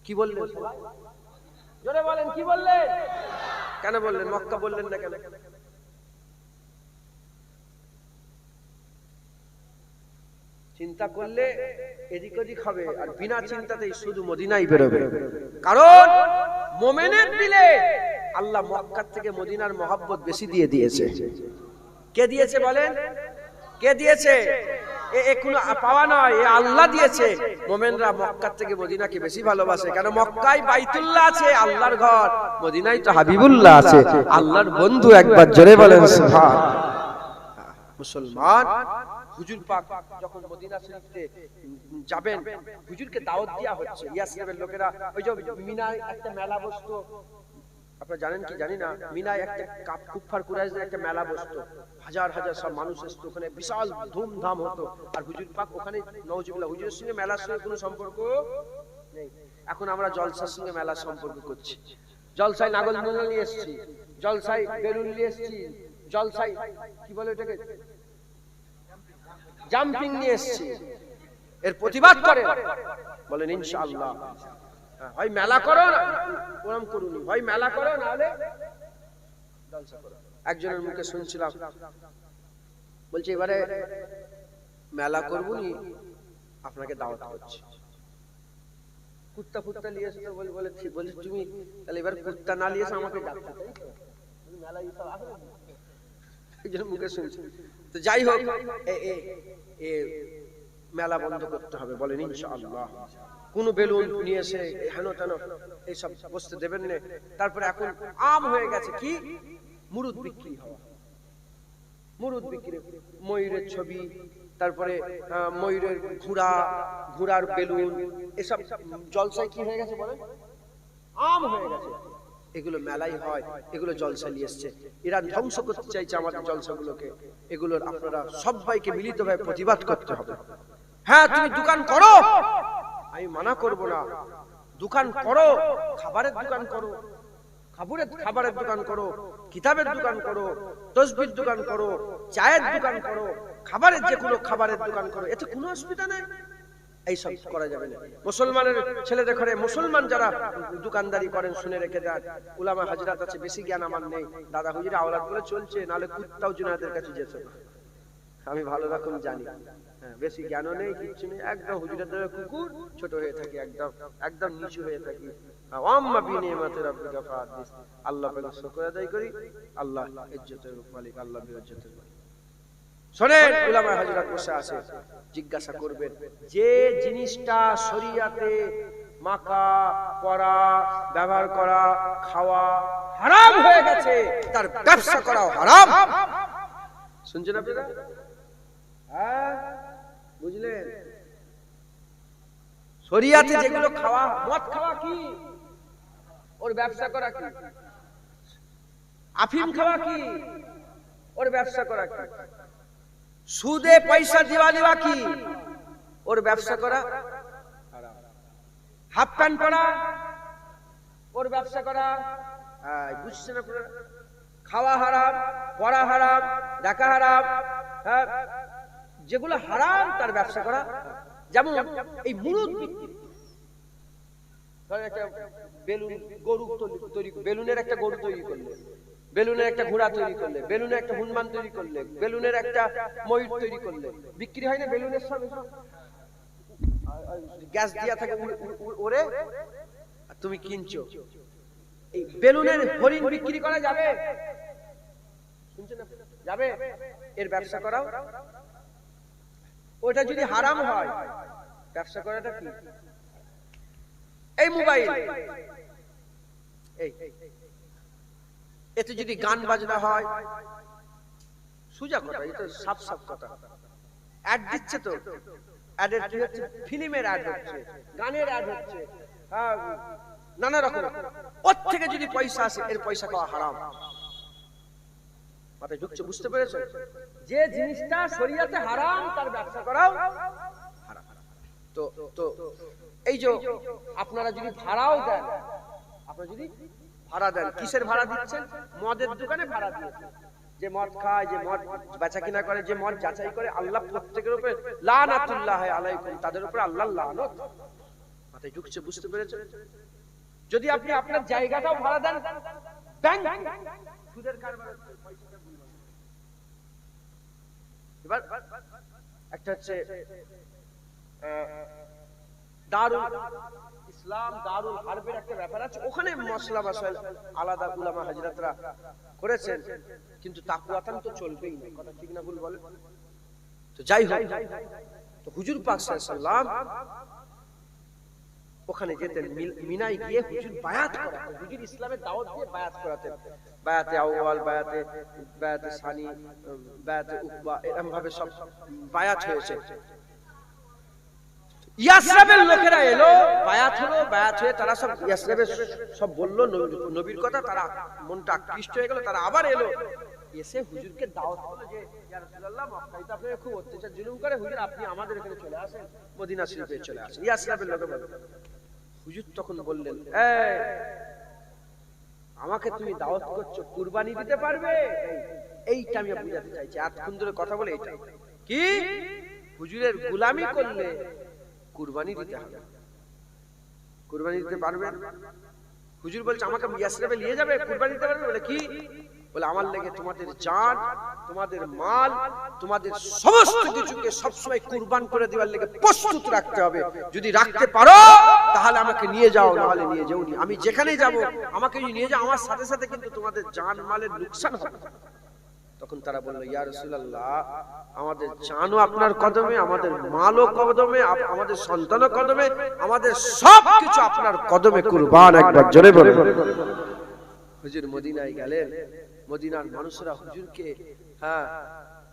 কি বললেন? জোরে বলেন, কি বললেন? কেন বললেন মক্কা বললেন না কেন? চিন্তা করলে এদিক ওদিক হবে, আর বিনা চিন্তাতেই শুধু মদিনাই বেরোবে। কারণ মোমেনের দিলে আল্লাহ মক্কার থেকে মদিনার মহব্বত বেশি দিয়ে দিয়েছে। কে দিয়েছে বলেন? কে দিয়েছে? এ কোনো পাওয়া নয়, এ আল্লাহ দিয়েছে। মোমেনরা মক্কার থেকে মদিনাকে বেশি ভালোবাসে। কেন? মক্কায় বাইতুল্লাহ আছে, আল্লাহর ঘর। মদিনায় তো হাবিবুল্লাহ আছে, আল্লাহর বন্ধু। একবার জোরে বলেন সুবহানাল্লাহ। মুসলমান হুজুর পাক যখন মদিনা শরীফে যাবেন, হুজুরকে দাওয়াত দেওয়া হচ্ছে। ইয়াসরিবের লোকেরা ওই যে মিনায় একটা মেলা বসতো, আপনারা জানেন কি জানি না, মিনায় একটা কুফার কুরাইশদের একটা মেলা বসতো। হাজার হাজার সব মানুষ আসতো, ওখানে বিশাল ধুমধাম হতো। আর হুজুর পাক ওখানে নওজুবিল্লাহ, হুজুরের সঙ্গে মেলার সঙ্গে কোনো সম্পর্ক নেই। এখন আমরা জলসার সঙ্গে মেলার সম্পর্ক করছি। জলসায় নাগরদোলনা নিয়ে এসেছি, জলসায় বেলুন নিয়ে এসেছি, জলসায় কি বলে ওটাকে, জাম্পিং নিয়ে এসেছি। এর প্রতিবাদ করেন, বলেন ইনশাআল্লাহ। হয় মেলা করো না ওরম করুন, হয় মেলা করো না হলে জলসা করো। একজনের মুখে শুনছিলাম, বলছে এবারে মেলা করবো নি, আপনাকে দাওয়াত করছি। কুত্তা ফুত্তা নিয়ে এসে বলে বলে ঠিক বলে, তুমি তাহলে এবার কুত্তা না নিয়ে এসে আমাকে ডাকতে, মেলা এইসব আসে না। একজনের মুখে শুনছি। তো যাই হোক, মেলা বন্ধ করতে হবে, বলেন ইনশাআল্লাহ। কোন বেলুন নিয়ে এসে হেন তেন এইসব বসতে দেবেন না। তারপরে এখন আম হয়ে গেছে কি, মুরুদ বিক্রি হওয়া, মুরুদ বিক্রি, ময়ূরের ছবি, তারপরে ময়ূরের ঘোড়ার বেলুন, এসব জলসায় কি হয়ে গেছে বলেন? আম হয়ে গেছে। এগুলো মেলাই হয়, এগুলো জলসা নিয়ে এসছে। এরা ধ্বংস করতে চাইছে আমাদের জলসাগুলোকে। এগুলোর আপনারা সবাইকে মিলিতভাবে প্রতিবাদ করতে হবে। হ্যাঁ তুমি দোকান করো, আমি মানা করব না, দোকান করো, খাবারের দোকান করো, খাবারের দোকান করো, কিতাবের দোকান করো, তসবির দোকান করো, চায়ের দোকান করো, খাবারের যে কোনো খাবারের দোকান করো, এতে কোনো অসুবিধা নেই। এইসব করা যাবে না। মুসলমানের ছেলেদের ঘরে মুসলমান যারা দোকানদারি করেন শুনে রেখে দেন, উলামা হাজরাত আছে, বেশি জ্ঞান আমার নেই, দাদা হুজুর আওলাদ বলে চলছে, নাহলে কুত্তাও জুনায়েদের কাছে যেত না, আমি ভালো রকম জানি। হ্যাঁ, বেশি জ্ঞানও নেই, কিচ্ছু নেই, একদম হুজুরের দ্বারা কুকুর, ছোট হয়ে থাকি, একদম একদম নিচু হয়ে থাকি। আম্মা বিনিয়ামাতি রাব্বিকা ফাহাদিস, আল্লাহ পাক শুকর আদায় করি। আল্লাহ ইজ্জতের মালিক, আল্লাহ ইজ্জতের মালিক। শোনেন, উলামা হাজরাত বসে আছে, জিজ্ঞাসা করবেন, যে জিনিসটা শরীয়তে মাখা, পরা, ব্যবহার করা, খাওয়া হারাম হয়ে গেছে, তার ব্যবসা করাও হারাম। শুনছেন আপনারা? হ্যাঁ বুঝলেন? শরীয়তে যেগুলো খাওয়া, মদ খাওয়া কি, ওর ব্যবসা করা কি? আফিম খাওয়া কি, ওর ব্যবসা করা কি? সুদে পয়সা দেওয়া কি, ওর ব্যবসা করা হারাম। হাফ প্যান্ট পরা, ওর ব্যবসা করা, বুঝছেন আপনারা? খাওয়া হারাম, পরা হারাম, দেখা হারাম, হ্যাঁ, যেগুলো হারাম তার ব্যবসা করা। যেমন এই মুরুদ বিক্রি, একটা বেলুন গরু তৈরি, বেলুনের একটা গরু তৈরি করলে, বেলুনের একটা ঘোড়া তৈরি করলে, বেলুনের একটা হনুমান তৈরি করলে, বেলুনের একটা ময়ূর তৈরি করলে, বিক্রি হয় না বেলুনের সব গ্যাস দিয়া থাকে ওরে, তুমি কিনছো। এই বেলুনের হরিণ বিক্রি করা যাবে? শুনছেন না? যাবে? এর ব্যবসা করাও। ওটা যদি হারাম হয় ব্যবসা করাটা কি? এই মোবাইল, এই এতে যদি গান বাজনা হয়, সোজা কথা, এটা সাফ সাফ কথা। অ্যাড দিচ্ছে তো, অ্যাডের কি হচ্ছে? ফিল্মের অ্যাড হচ্ছে, গানের অ্যাড হচ্ছে, নানা রকম। ওর থেকে যদি পয়সা আসে, এর পয়সা খাওয়া হারাম। মাথায় ঢুকছে? বুঝতে পেরেছো? যে জিনিসটা শরীয়তে হারাম তার ব্যবসা করাও হারাম। তো তো এই যে আপনারা যদি ভাড়াও দেন, আপনারা যদি ভাড়া দেন, কিসের ভাড়া দিচ্ছেন? মদের দোকানে ভাড়া দিচ্ছেন। যে মদ খায়, যে মদ বেচা কিনা করে, যে মদ যাচাই করে, আল্লাহ প্রত্যেকের উপরে লানাতুল্লাহ আলাইকুম, তাদের উপরে আল্লাহর লানত। মাথায় ঢুকছে? বুঝতে পেরেছেন? যদি আপনি আপনার জায়গাটাও ভাড়া দেন, ব্যাংক সুদের কারবার হচ্ছে, পয়সাটা ভুলবেন। এবার একটা হচ্ছে দারুল ইসলাম, দারুল হারবের একটা ব্যাপার আছে, ওখানে মশলা মাসাইল আলাদা উলামা হযরতরা করেছেন, কিন্তু তাকওয়াতান তো চলবেই না। কথা ঠিক না ভুল বলেন? তো যাই হোক, তো হুজুর পাক সাল্লাল্লাহু আলাইহি সাল্লাম ওখানে যেতেন, মিনায় গিয়ে হুজুর বায়াত করাতেন। হুজুর ইসলামের দাওয়াত দিয়ে বায়াত করাতেন। বায়াতে আউয়াল, বায়াতে সানি, বায়াতে উকবা, এরকম ভাবে সব বায়াত হয়েছে। ইয়াসরিবের লোকেরা এলো, বায়াত হলো, বায়াত হয়ে তারা সব ইয়াসরিবের সব বলল নবীর কথা, তারা মনটা আকৃষ্ট হয়ে গেল। তারা আবার এলো, এসে হুজুরকে দাওয়াত করলো যে ইয়া রাসূলুল্লাহ, মক্কায় তো আপনারা খুব অত্যাচার জুলুম করে, হুজুর আপনি আমাদের এখানে চলে আসেন, মদিনা শরীফে চলে আসেন। ইয়াসরিবের লোকে বলল। হুজুর তখন বললেন, এই আমাকে তুমি দাওয়াত করছো, কুরবানি দিতে পারবে? এইটা আমি বুঝাতে চাইছি, এতক্ষণ ধরে কথা বলে এইটা কি, হুজুরের গোলামি করলে কুরবানি দিতে হবে। কুরবানি দিতে পারবে? হুজুর বলছে আমাকে ইয়াসরিবে নিয়ে যাবে, কুরবানি দিতে পারবে? বলে কি? বলে আমার লেগে তোমাদের জান, তোমাদের মাল, তোমাদের সমস্ত কিছুকে সবসময় কুরবান করে দেওয়ার লেগে প্রস্তুত রাখতে হবে। যদি রাখতে পারো তাহলে আমাকে নিয়ে যাও, নাহলে নিয়ে যাও নি। আমি যেখানেই যাব আমাকে যদি নিয়ে যাও, আমার সাথে সাথে কিন্তু তোমাদের জান মালের লোকসান হবে। তখন তারা বলল, ইয়া রাসূলুল্লাহ, আমাদের জানও আপনার কদমে, আমাদের মালও কদমে, আমাদের সন্তানও কদমে, আমাদের সবকিছু আপনার কদমে কুরবান। একবার জোরে বলেন। হুজুর মদিনায় গেলেন, মদিনার মানুষরা হুজুরকে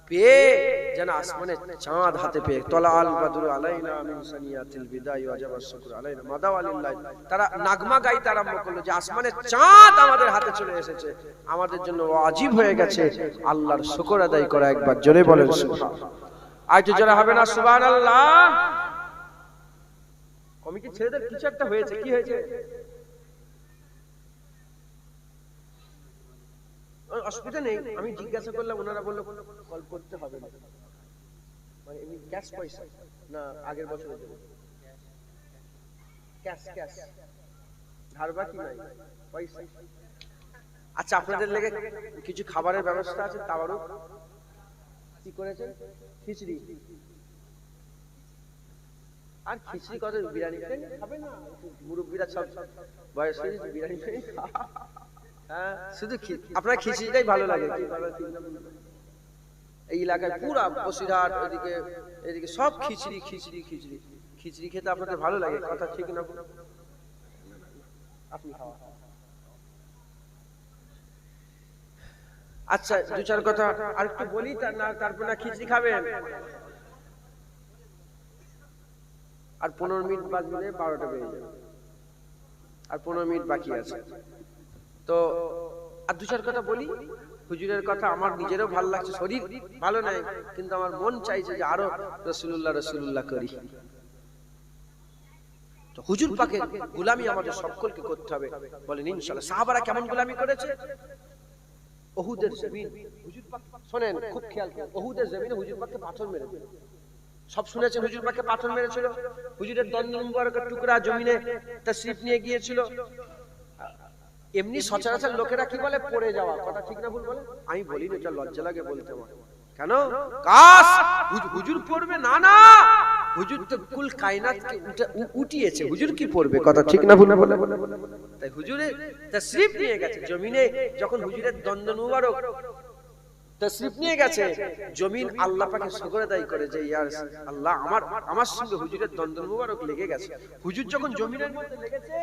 পেয়ে যেন আসমানে চাঁদ হাতে পেয়ে, তলাআল বাদরু আলাইনা মিন সানিয়াতিল বিদাই ওয়াজাবা শুকরু আলাইনা মাদাওয়ালিল্লাহ, তারা নাগমা গাইতে আরম্ভ করলো যে আসমানে চাঁদ আমাদের হাতে চলে এসেছে, আমাদের জন্য ওয়াজিব হয়ে গেছে আল্লাহর শুকর আদায় করা। একবার জোরে বলেন সুবহানাল্লাহ। আইতে জোরে হবে না সুবহানাল্লাহ? কমিটি ছেলেদের কিছু একটা হয়েছে, কি হয়েছে? অসুবিধা নেই, আমি জিজ্ঞাসা করলাম, ওনারা বললো কল করতে হবে না। মানে এমনি ক্যাশ পয়সা না আগের বছরের জন্য? ক্যাশ ক্যাশ, ধার বাকি নাই, পয়সা। আচ্ছা, আপনাদের লেগে কিছু খাবারের ব্যবস্থা আছে। তাবারুক কি করেছে? খিচড়ি। আর খিচড়ি কত? বিরিয়ানি খাবে না? মুরব্বীরা সব বয়স হয়ে বিরিয়ানি শুধু আপনার খিচড়িটাই ভালো লাগে। এই এলাকায় পুরা বসিরহাট, এদিকে সব খিচড়ি খিচড়ি খিচড়ি খিচড়ি খেতে আপনাদের ভালো লাগে। কথা ঠিক না? আপনি খাওয়া। আচ্ছা, দু চার কথা আর একটু বলি, তারপর না খিচড়ি খাবেন। আর 15 মিনিট বাজলে 12টা বেজে যাবে, আর 15 মিনিট বাকি আছে। তো আর দু চার কথা বলি। হুজুরের কথা আমার নিজেরও ভালো লাগছে, শরীর ভালো নাই, কিন্তু আমার মন চাইছে যে আরো রাসূলুল্লাহ রাসূলুল্লাহ করি। তো হুজুর পাকের গোলামি আমাদের সকলকে করতে হবে, বলেন ইনশাআল্লাহ। সাহাবারা কেমন গোলামি করেছে? উহুদের জমিন, হুজুর পাক শুনেন, খুব খেয়াল করেন, উহুদের জমিনে হুজুর পাককে পাথর মেরেছে। সব শুনেছেন হুজুর পাককে পাথর মেরেছিল। হুজুরের দন্ড মুবারকের টুকরা জমিনে তাশরীফ নিয়ে গিয়েছিল। এমনি সচরাচর লোকেরা কি বলে? পড়ে যাওয়া। কথা ঠিক না ভুল বলে? আমি বলি না, এটা লজ্জা লাগে বলতে আমার। কেন? কাশ হুজুর পড়বে? না না, হুজুর তো কুল কায়নাতকে উঠিয়েছে, হুজুর কি পড়বে? কথা ঠিক না ভুল বলে? তাই হুজুরে তাশরীফ নিয়ে গেছে জমিনে। যখন হুজুরের দন্ড মুবারক তশরিফ নিয়ে গেছে, জমিন আল্লাহ পাকে শুকর আদায় করে যে ইয়া আল্লাহ আমার সঙ্গে হুজুরের দ্বন্দ্ব মুবারক লেগে গেছে। হুজুর যখন জমিনের মধ্যে লেগেছে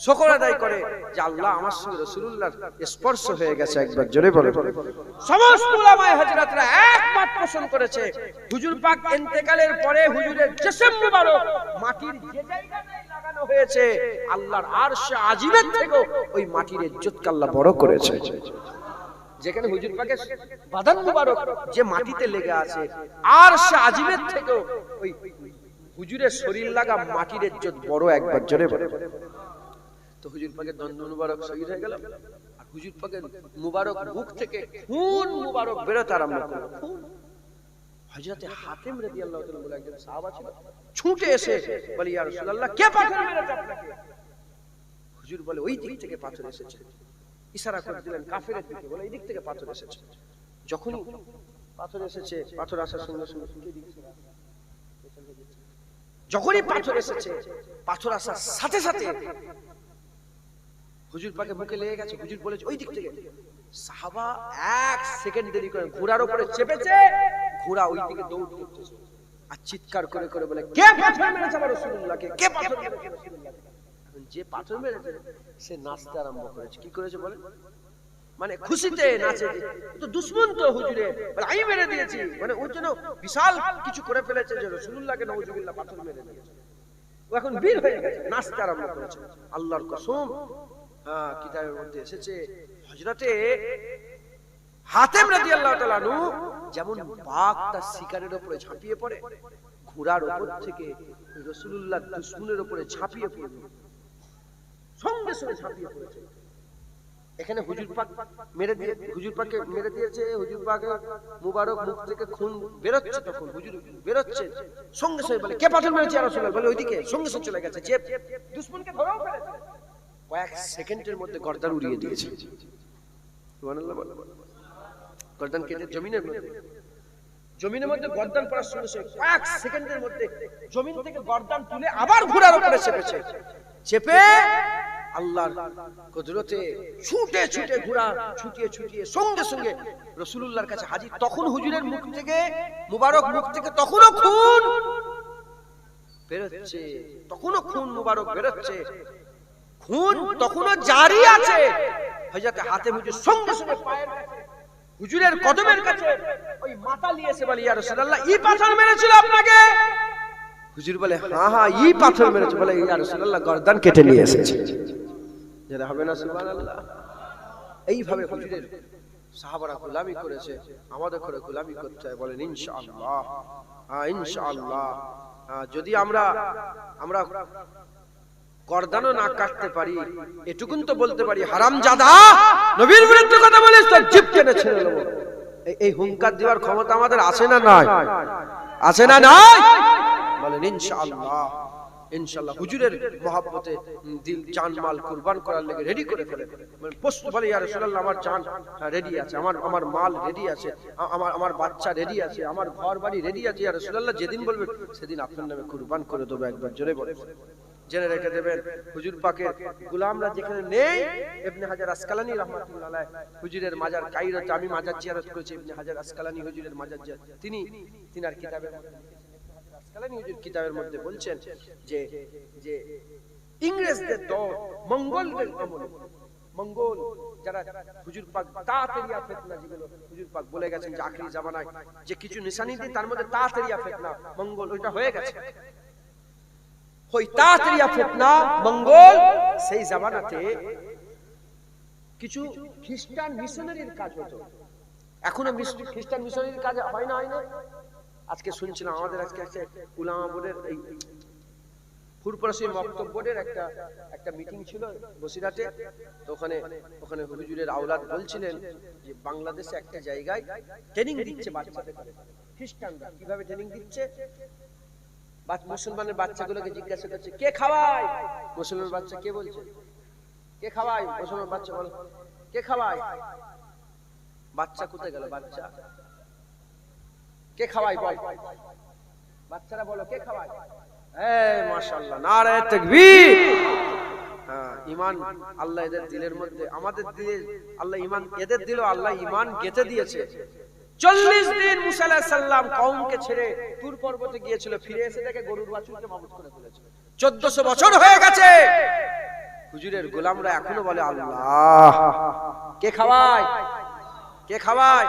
শুকর আদায় করে যে আল্লাহ আমার সঙ্গে রাসূলুল্লাহর স্পর্শ হয়ে গেছে। একবার জোরে বলে। সমস্ত উলামায়ে হযরতরা একমত পোষণ করেছে হুজুর পাক ইন্তেকালের পরে হুজুরের জিসম মুবারক মাটির যে জায়গায় লাগানো হয়েছে আল্লাহর আরশে আজিমের থেকেও ওই মাটির ইজ্জতকে আল্লাহ বড় করেছে। যেখানে হুজুর পাকের বাদান মুবারক যে মাটিতে লেগে আছে আরশে আজিমের থেকেও ওই হুজুরের শরীর লাগা মাটির ইজ্জত বড়। একবার জোরে বলে। তো হুজুর পাকের দ্বন্দ্ব মুবারক শহীদ হয়ে গেল, আর হুজুর পাকের মুবারক মুখ থেকে খুন মুবারক বেরোতে আরম্ভ করলো। হযরতে হাতিম রাদিয়াল্লাহু তাআলা বলে একজন সাহাবা ছিল, ছুটে এসে বলে ইয়া রাসূলুল্লাহ কে পাথর মেরেছে আপনাকে? হুজুর বলে ওই দিক থেকে পাথর এসেছে। ইশারা করে দিলেন কাফিরের দিকে, বলে এই দিক থেকে পাথর এসেছে। যখনই পাথর এসেছে, পাথর আসার সঙ্গে সঙ্গে যখনই পাথর এসেছে, পাথর আসার সাথে সাথে হুজুর পাকে মুখে লেগে গেছে। হুজুর বলেছে ওই দিক থেকে। সাহাবা এক সেকেন্ড দেরি করে ঘোড়ার উপরে চেপেছে, ঘোড়া ওই দিকে দৌড় দিচ্ছে আর চিৎকার করে করে বলে কে পাথর মেরেছে আমার রাসূলুল্লাহকে? কে পাথর মেরেছে রাসূলুল্লাহকে? যে পাথর মেরেছে সে নাচতে আরম্ভ করেছে। কি করেছে বলে? মানে খুশিতে নাচে, তো দুশমন তো হুজুরে, বলে আমি মেরে দিয়েছি, মানে ওর জন্য বিশাল কিছু করে ফেলেছে যে রাসূলুল্লাহকে নাউজুবিল্লাহ পাথর মেরে দিয়েছে। ও এখন বীর হয়ে গেছে, নাচতে আরম্ভ করেছে। আল্লাহর কসম, কিতাবের মধ্যে এসেছে হযরতে হাতিম রাদিয়াল্লাহু তাআলা আনহু যেমন বাঘ তার শিকারের উপরে ঝাঁপিয়ে পড়ে, ঘোড়ার উপর থেকে রাসূলুল্লাহ দুশমনের উপরে ঝাঁপিয়ে পড়ল, সঙ্গে সঙ্গে ঝাঁপিয়ে পড়েছে। এখানে হুজুর পাক মেরে দিয়ে, হুজুর পাককে মেরে দিয়েছে, হুজুর পাকের মুবারক মুখ থেকে খুন বেরোচ্ছে, তখন হুজুর বেরোচ্ছে, সঙ্গে সঙ্গে বলে কে পাথর মেরেছে ইয়া রাসূলুল্লাহ? বলে ওইদিকে, সঙ্গে সঙ্গে চলে গেছে, যে দুশমনকে ধরেও ফেলেছে। কয়েক সেকেন্ডের মধ্যে গর্দান উড়িয়ে দিয়েছে। সুবহানাল্লাহ বলে। গর্দান কেটে জমিনের মধ্যে গর্দান পড়ার সঙ্গে সঙ্গে কয়েক সেকেন্ডের মধ্যে জমিন থেকে গর্দান তুলে আবার ঘোড়ার উপরে চেপেছে। চেপে আল্লাহর কুদরতে ছুটে ছুটে ঘোড়া ছুটিয়ে ছুটিয়ে সঙ্গে সঙ্গে রাসূলুল্লাহর কাছে হাজির। তখন হুজুরের মুখ থেকে, মুবারক মুখ থেকে তখনও খুন বেরোচ্ছে, তখনও খুন মুবারক বেরোচ্ছে, খুন তখনও জারি আছে। হযরতে হাতিম হুজুর সঙ্গে সঙ্গে পায়ের কাছে, হুজুরের কদমের কাছে ওই মাথা নিয়েছে, বলে ইয়া রাসূলুল্লাহ ই পাথর মেরেছিল আপনাকে? হুজুর বলে হ্যাঁ হ্যাঁ ই পাথর মেরেছে। বলে ইয়া রাসূলুল্লাহ গর্দান কেটে নিয়ে এসেছে। যেটা হবে না সুবহানাল্লাহ। এইভাবে হুজুরের সাহাবারা গোলামি করেছে, আমাদের করে গোলামি করতে হয়। বলেন ইনশাআল্লাহ। ইনশাআল্লাহ যদি আমরা গর্দানও না কাটতে পারি, এটুকুন তো বলতে পারি হারামজাদা নবীর বিরুদ্ধে কথা বলিস তো জিভ কেটে ছেড়ে দেব। এই হুঙ্কার দেওয়ার ক্ষমতা আমাদের আছে না নাই? আছে না নাই? বলেন ইনশাআল্লাহ। ইনশাআল্লাহ হুজুরের মহব্বতে দিল জান মাল কুরবান করার লাগি রেডি করে ফেলে। মানে পোস্ট বলে ইয়া রাসূলুল্লাহ আমার জান রেডি আছে, আমার মাল রেডি আছে, আমার বাচ্চা রেডি আছে, আমার ঘর বাড়ি রেডি আছে, ইয়া রাসূলুল্লাহ যেদিন বলবে সেদিন আপনার নামে কুরবান করে দেব। একবার জোরে বলে। জেনে রেখে দেবেন হুজুর পাকের গোলামরা যেখানে নেই, ইবনে হাজার আসকালানী রাহমাতুল্লাহ আলাইহি হুজুরের মাজার কায়রোতে, আমি মাজার জিয়ারত করেছি, ইবনে হাজার আসকালানী হুজুরের মাজার জিয়ারত, তিনার কিতাবের মধ্যে আসকালানী হুজুর কিতাবের মধ্যে বলছেন যে ইংরেজদের দৌর, মঙ্গলদের আমলে, মঙ্গল যারা হুজুর পাক তাতেরিয়া ফিতনা, যেগুলো হুজুর পাক বলে গেছেন যে আখিরি জামানায় যে কিছু নিশানি দিই তার মধ্যে তাতেরিয়া ফিতনা মঙ্গল ওইটা হয়ে গেছে। ওই তাতেরিয়া ফিতনা মঙ্গল সেই জামানাতে কিছু খ্রিস্টান মিশনারির কাজ হতো। এখনো খ্রিস্টান মিশনারির কাজ হয় না? আজকে শুনছিলাম আমাদের আজকে উলামা বোর্ডের এই ফুরপুরাশি মক্তব বোর্ডের একটা মিটিং ছিল বসিরহাটে। তো ওখানে হুজুরের আওলাদ বলছিলেন যে বাংলাদেশে একটা জায়গায় ট্রেনিং দিচ্ছে বাচ্চাদের, খ্রিস্টানরা কিভাবে ট্রেনিং দিচ্ছে। মুসলমানের বাচ্চাগুলোকে জিজ্ঞাসা করছে কে খাওয়ায়? মুসলমান বাচ্চা কে বলছে কে খাওয়ায়? মুসলমান বাচ্চা বলে কে খাওয়ায়? বাচ্চা কোথায় গেল? বাচ্চা কে খাওয়ায় বল? বাচ্চারা বলো কে খাওয়ায়? মাশাআল্লাহ, নারে তাকবীর। ঈমান আল্লাহ এদের দিলের মধ্যে, আমাদের দিলে আল্লাহ ঈমান এদের দিল, আল্লাহ ঈমান গেঁথে দিয়েছে। 40 দিন মুসা আলাইহিস সালাম কওমকে ছেড়ে তুর পর্বতে গিয়েছিল, ফিরে এসে দেখে গরুর বাছুরকে মাবুদ করে ফেলেছে। 1400 বছর হয়ে গেছে, হুজুরের গোলামরা এখনো বলে আল্লাহ। কে খাওয়ায়? কে খাওয়ায়?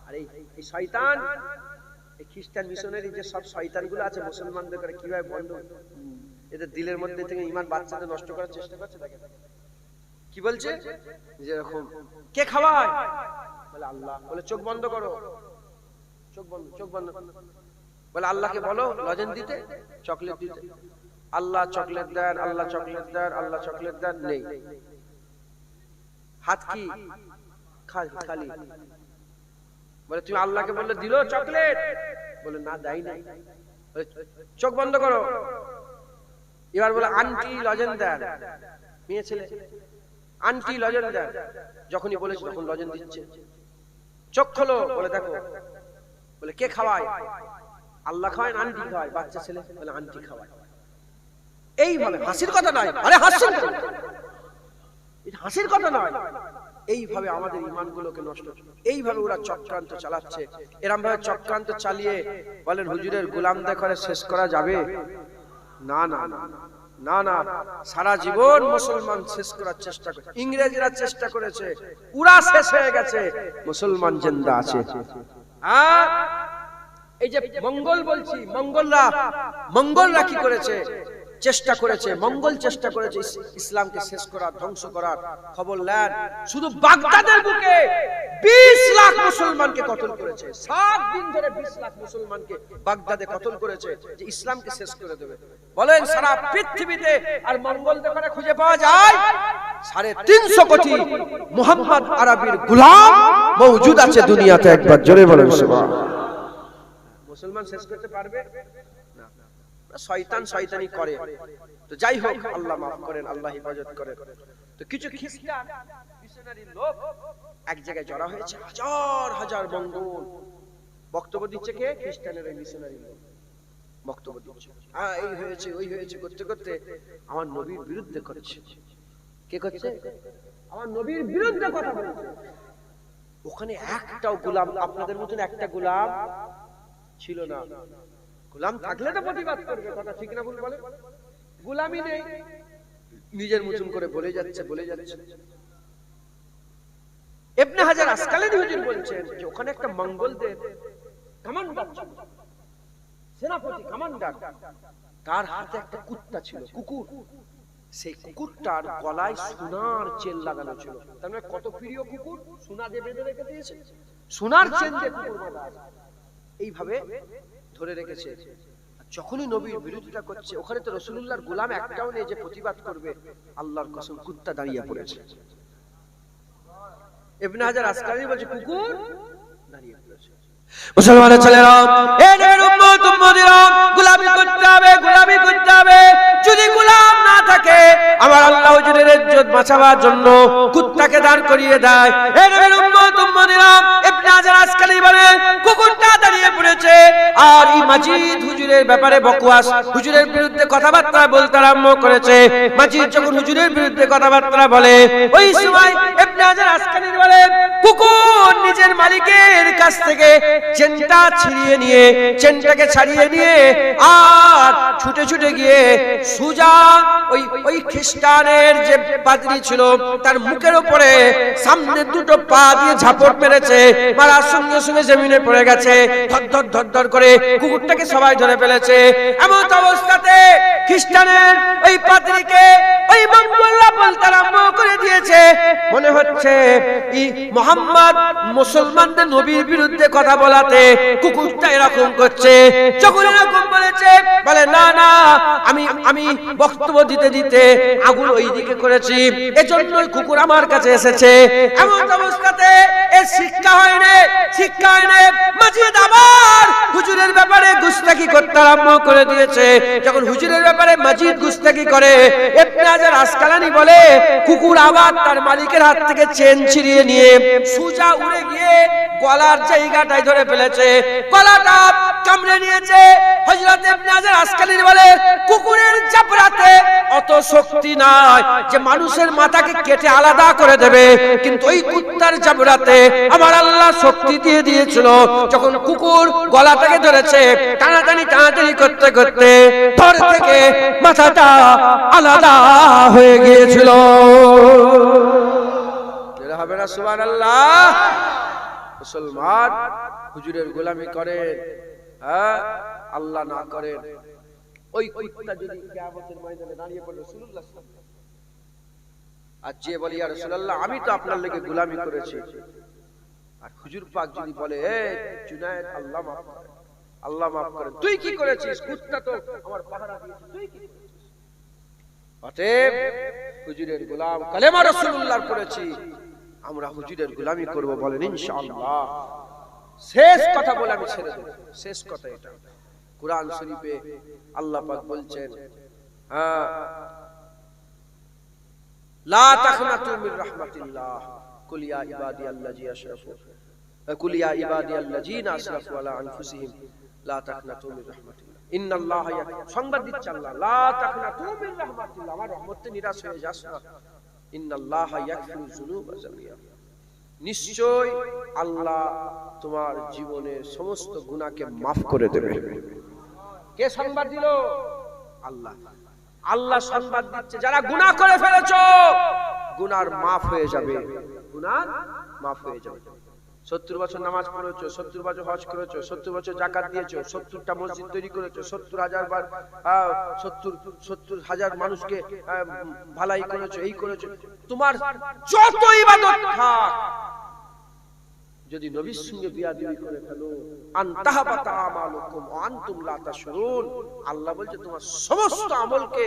আরে এই শয়তান, এই খ্রিস্টান মিশনারি যে সব শয়তানগুলো আছে মুসলমানদের করে কিভাবে বন্ধ, এদের দিলের মধ্যে থেকে ঈমান বাচ্চাদের নষ্ট করার চেষ্টা করছে। দেখেন কি বলছে, যে এরকম কে খাওয়ায়? বলে আল্লাহ। বলে চোখ বন্ধ করো, চোখ বন্ধ, চোখ বন্ধ। বলে আল্লাহকে বলো লজেন দিতে, চকলেট দিতে। আল্লাহ চকলেট দেন, আল্লাহ চকলেট দেন, আল্লাহ চকলেট দেন, নেই। হাত কি খালি। বলে তুমি আল্লাহকে বললে দিল চকলেট? বলে না, দেয় নাই। চোখ বন্ধ করো। এবার বলে আন্টি লজেন দেন, মেয়ে ছেলে আন্টি লজেন দেন। যখনই বলেছে তখন লজেন দিচ্ছে। চোখ খোলো, বলে দেখো। বলে কে খাওয়ায়? আল্লাহ খাওয়ায়, আন্টি খাওয়ায়। বাচ্চা ছেলে বলে আন্টি খাওয়ায়। এইভাবে হাসির কথা নয়, আরে হাসছেন কেন? এটা হাসির কথা নয়। এইভাবে আমাদের ঈমানগুলোকে নষ্ট, এইভাবে ওরা চক্রান্ত চালাচ্ছে। এরকম ভাবে চক্রান্ত চালিয়ে বলেন হুজুরের গোলামদের করে শেষ করা যাবে? না না না না না, সারা জীবন মুসলমান শেষ করার চেষ্টা করে, ইংরেজরা চেষ্টা করেছে, ওরা শেষ হয়ে গেছে, মুসলমান জিন্দা আছে। আর এই যে মঙ্গল বলছি, মঙ্গলরা কি করেছে? চেষ্টা করেছে, মঙ্গল চেষ্টা করেছে ইসলামকে শেষ করার, ধ্বংস করার। খবর নেন, শুধু বাগদাদের বুকে 20 লাখ মুসলমানকে কতল করেছে। 7 দিন ধরে 20 লাখ মুসলমানকে বাগদাদে কতল করেছে, যে ইসলামকে শেষ করে দেবে। বলেন সারা পৃথিবীতে আর মঙ্গল দেখানে খুঁজে পাওয়া যায় 350 কোটি মুহাম্মদ আরবির গোলাম মওজুদ আছে দুনিয়াতে। একবার জোরে বলেন সুবহানাল্লাহ। মুসলমান শেষ করতে পারবে না, শয়তান শয়তানি করে। তো যাই হোক, আল্লাহ মাফ করেন, আল্লাহ হেফাজত করেন। তো কিছু খ্রিস্টান মিশনারি লোক এক জায়গায় জড়া হয়েছে, হাজার হাজার মঙ্গল। বক্তব্য দিচ্ছে কে? খ্রিস্টানের ওই মিশনারি লোক বক্তব্য দিচ্ছে। এই হয়েছে, ওই হয়েছে করতে করতে আমার নবীর বিরুদ্ধে করছে। কে করছে? আমার নবীর বিরুদ্ধে কথা বলছে। ওখানে একটাও গোলাম, আপনাদের মতন একটা গোলাম ছিল না। গোলাম থাকলে তো প্রতিবাদ করবে, কথা ঠিক না ভুল বলে? গোলামি নেই, নিজের মতন করে বলে যাচ্ছে। ইবনে হাজার আসকালানী হুজুর বলছেন যে ওখানে একটা মঙ্গলদের কমান্ডার ছিল, সেনাপতি কমান্ডার। তার হাতে একটা কুত্তা ছিল, কুকুর। সেই কুকুরটার গলায় সোনার চেন লাগানো ছিল। তার মানে কত প্রিয় কুকুর, সোনা দিয়ে বেঁধে রেখে দিয়েছে, সোনার চেন দিয়ে কুকুর বাঁধা আছে। এইভাবে ধরে রেখেছে। যখনই নবীর বিরোধিতা করছে, ওখানে তো রাসূলুল্লাহর গোলাম একটাও নেই যে প্রতিবাদ করবে। আল্লাহর কসম, কুত্তা দাঁড়িয়ে পড়েছে। ইবনে হাজার আসকালানী বলছে কুকুর দাঁড়িয়ে পড়েছে। মুসলমানের ছেলেরা, এই নবীর উম্মত উম্মতিরা, গোলামি করতে হবে, গোলামি করতে হবে। যদি গোলাম না থাকে, আমার আল্লাহ হুজুরের ইজ্জত বাঁচাবার জন্য কুত্তাকে দাঁড় করিয়ে দেয়। এই নবীর উম্মত উম্মতিরা, ইবনে হাজার আসকালানী বলে কুকুরটা দাঁড়িয়ে পড়েছে। আর এই মাজিদ হুজুরের ব্যাপারে বকওয়াস, হুজুরের বিরুদ্ধে কথাবার্তা বলতে আরম্ভ করেছে। মাজিদ যখন হুজুরের বিরুদ্ধে কথাবার্তা বলে, ওই সময় ইবনে হাজার আসকালানী বলে কুকুর নিজের মালিকের কাছ থেকে চেনটা ছিঁড়িয়ে নিয়ে, চেনটাকে ছাড়িয়ে নিয়ে আর ছুটে ছুটে গিয়ে সুজা ওই খ্রিস্টানের যে পাদ্রী ছিল তার মুখের উপরে সামনে দুটো পা দিয়ে ঝাপট মেরেছে। মারার সঙ্গে সঙ্গে জমিনে পড়ে গেছে। ধর ধর ধর করে কুকুরটাকে সবাই ধরে ফেলেছে। এমন অবস্থাতে খ্রিস্টানের ওই পাদ্রীকে ওই মঙ্গলরা বলতে আরম্ভ করে দিয়েছে, মনে হচ্ছে মুহাম্মদ মুসলমানদের নবীর বিরুদ্ধে কথা বলাতে কুকুরটা এরকম করছে। যখন এরকম বলেছে, বলে না না, আমি বক্তব্য দিতে দিতে আগুন ওই দিকে করেছি, এজন্যই কুকুর আমার কাছে এসেছে। এমন অবস্থাতে এর শিক্ষা হয় না। মাজিদ আবার হুজুরের ব্যাপারে গুস্তাখি করতে আরম্ভ করে দিয়েছে। যখন হুজুরের ব্যাপারে মাজিদ গুস্তাখি করে, ইবনে হাজার আসকালানী বলে কুকুর আবার তার মালিকের হাত থেকে চেন ছিঁড়িয়ে নিয়ে সুজা উড়ে গিয়ে গলার জায়গাটায় ধরে ফেলেছে, গলাটা কামড়ে নিয়েছে। হযরত ইবনে হাজার আসকালী বলে কুকুরের চাপড়াতে অত শক্তি নাই যে মানুষের মাথাকে কেটে আলাদা করে দেবে, কিন্তু ওই কুত্তার চাপড়াতে আমার আল্লাহ শক্তি দিয়ে দিয়েছিল। যখন কুকুর গলাটাকে ধরেছে, টানাটানি করতে করতে ধর থেকে মাথাটা আলাদা হয়ে গিয়েছিল। হবে না সুবহানাল্লাহ? মুসলমান হুজুরের গোলামি করেন, হ্যাঁ, আল্লাহ না করেন। ওই কুত্তা যদি কিয়ামতের ময়দানে দাঁড়িয়ে পড়ে রাসূলুল্লাহ সাল্লাল্লাহু আলাইহি ওয়াসাল্লাম আর যে বলে ইয়া রাসূলুল্লাহ আমি তো আপনার লাগি গোলামি করেছি, আর হুজুর পাক যদি বলে এই জুনায়েদ আল্লাহ মাফ করে, আল্লাহ মাফ করে, তুই কি করেছিস? কুত্তা তো আমার পাহারা দিয়েছে, তুই কি করেছিস? অতএব হুজুরের গোলাম কালেমা রাসূলুল্লাহর পড়েছি, আমরা হুজুরের গোলামি করব, বলেন ইনশাআল্লাহ। শেষ কথা বলে আমি ছেড়ে দেব, শেষ কথা এটা। কুরআন শরীফে আল্লাহ পাক বলছেন, লা তাখনাতু মির রাহমাতিল্লাহ কুল ইয়া ইবাদিয়াল্লাযী আশরাফু কুল ইয়া ইবাদিয়াল্লাযীনা আসরাফু আলা আনফুসিহিম লা তাখনাতু মির রাহমাতিল্লাহ ইন্নাল্লাহা সংবাদ দিচ্ছে আল্লাহ, লা তাখনাতু মির রাহমাতিল্লাহ, আমার রহমতে নিরাশ হয়ে যাস না। ইন্নাল্লাহা ইয়াগফিরুয যুনুবা জামিআ, নিশ্চয় আল্লাহ তোমার জীবনের সমস্ত গুনাহকে maaf করে দেবে। কে সংবাদ দিল? আল্লাহ। আল্লাহ সংবাদ দিচ্ছে যারা গুনাহ করে ফেলেছো গুনার maaf হয়ে যাবে, গুনাহ maaf হয়ে যাবে। 70 বছর নামাজ পড়েছো, 70 বছর হজ করেছো, 70 বছর যাকাত দিয়েছো, 70টা মসজিদ তৈরি করেছো, 70,000 বার 70,000 মানুষকে ভালাই করেছো, এই করেছো, তোমার যত ইবাদত থাক যদি নবীর সঙ্গে বিয়াদবি করে ফেলো, আনতাহাবাতা আমালুকুম ওয়া আনতুম লা তাশউরুন, আল্লাহ বলছে তোমার সমস্ত আমলকে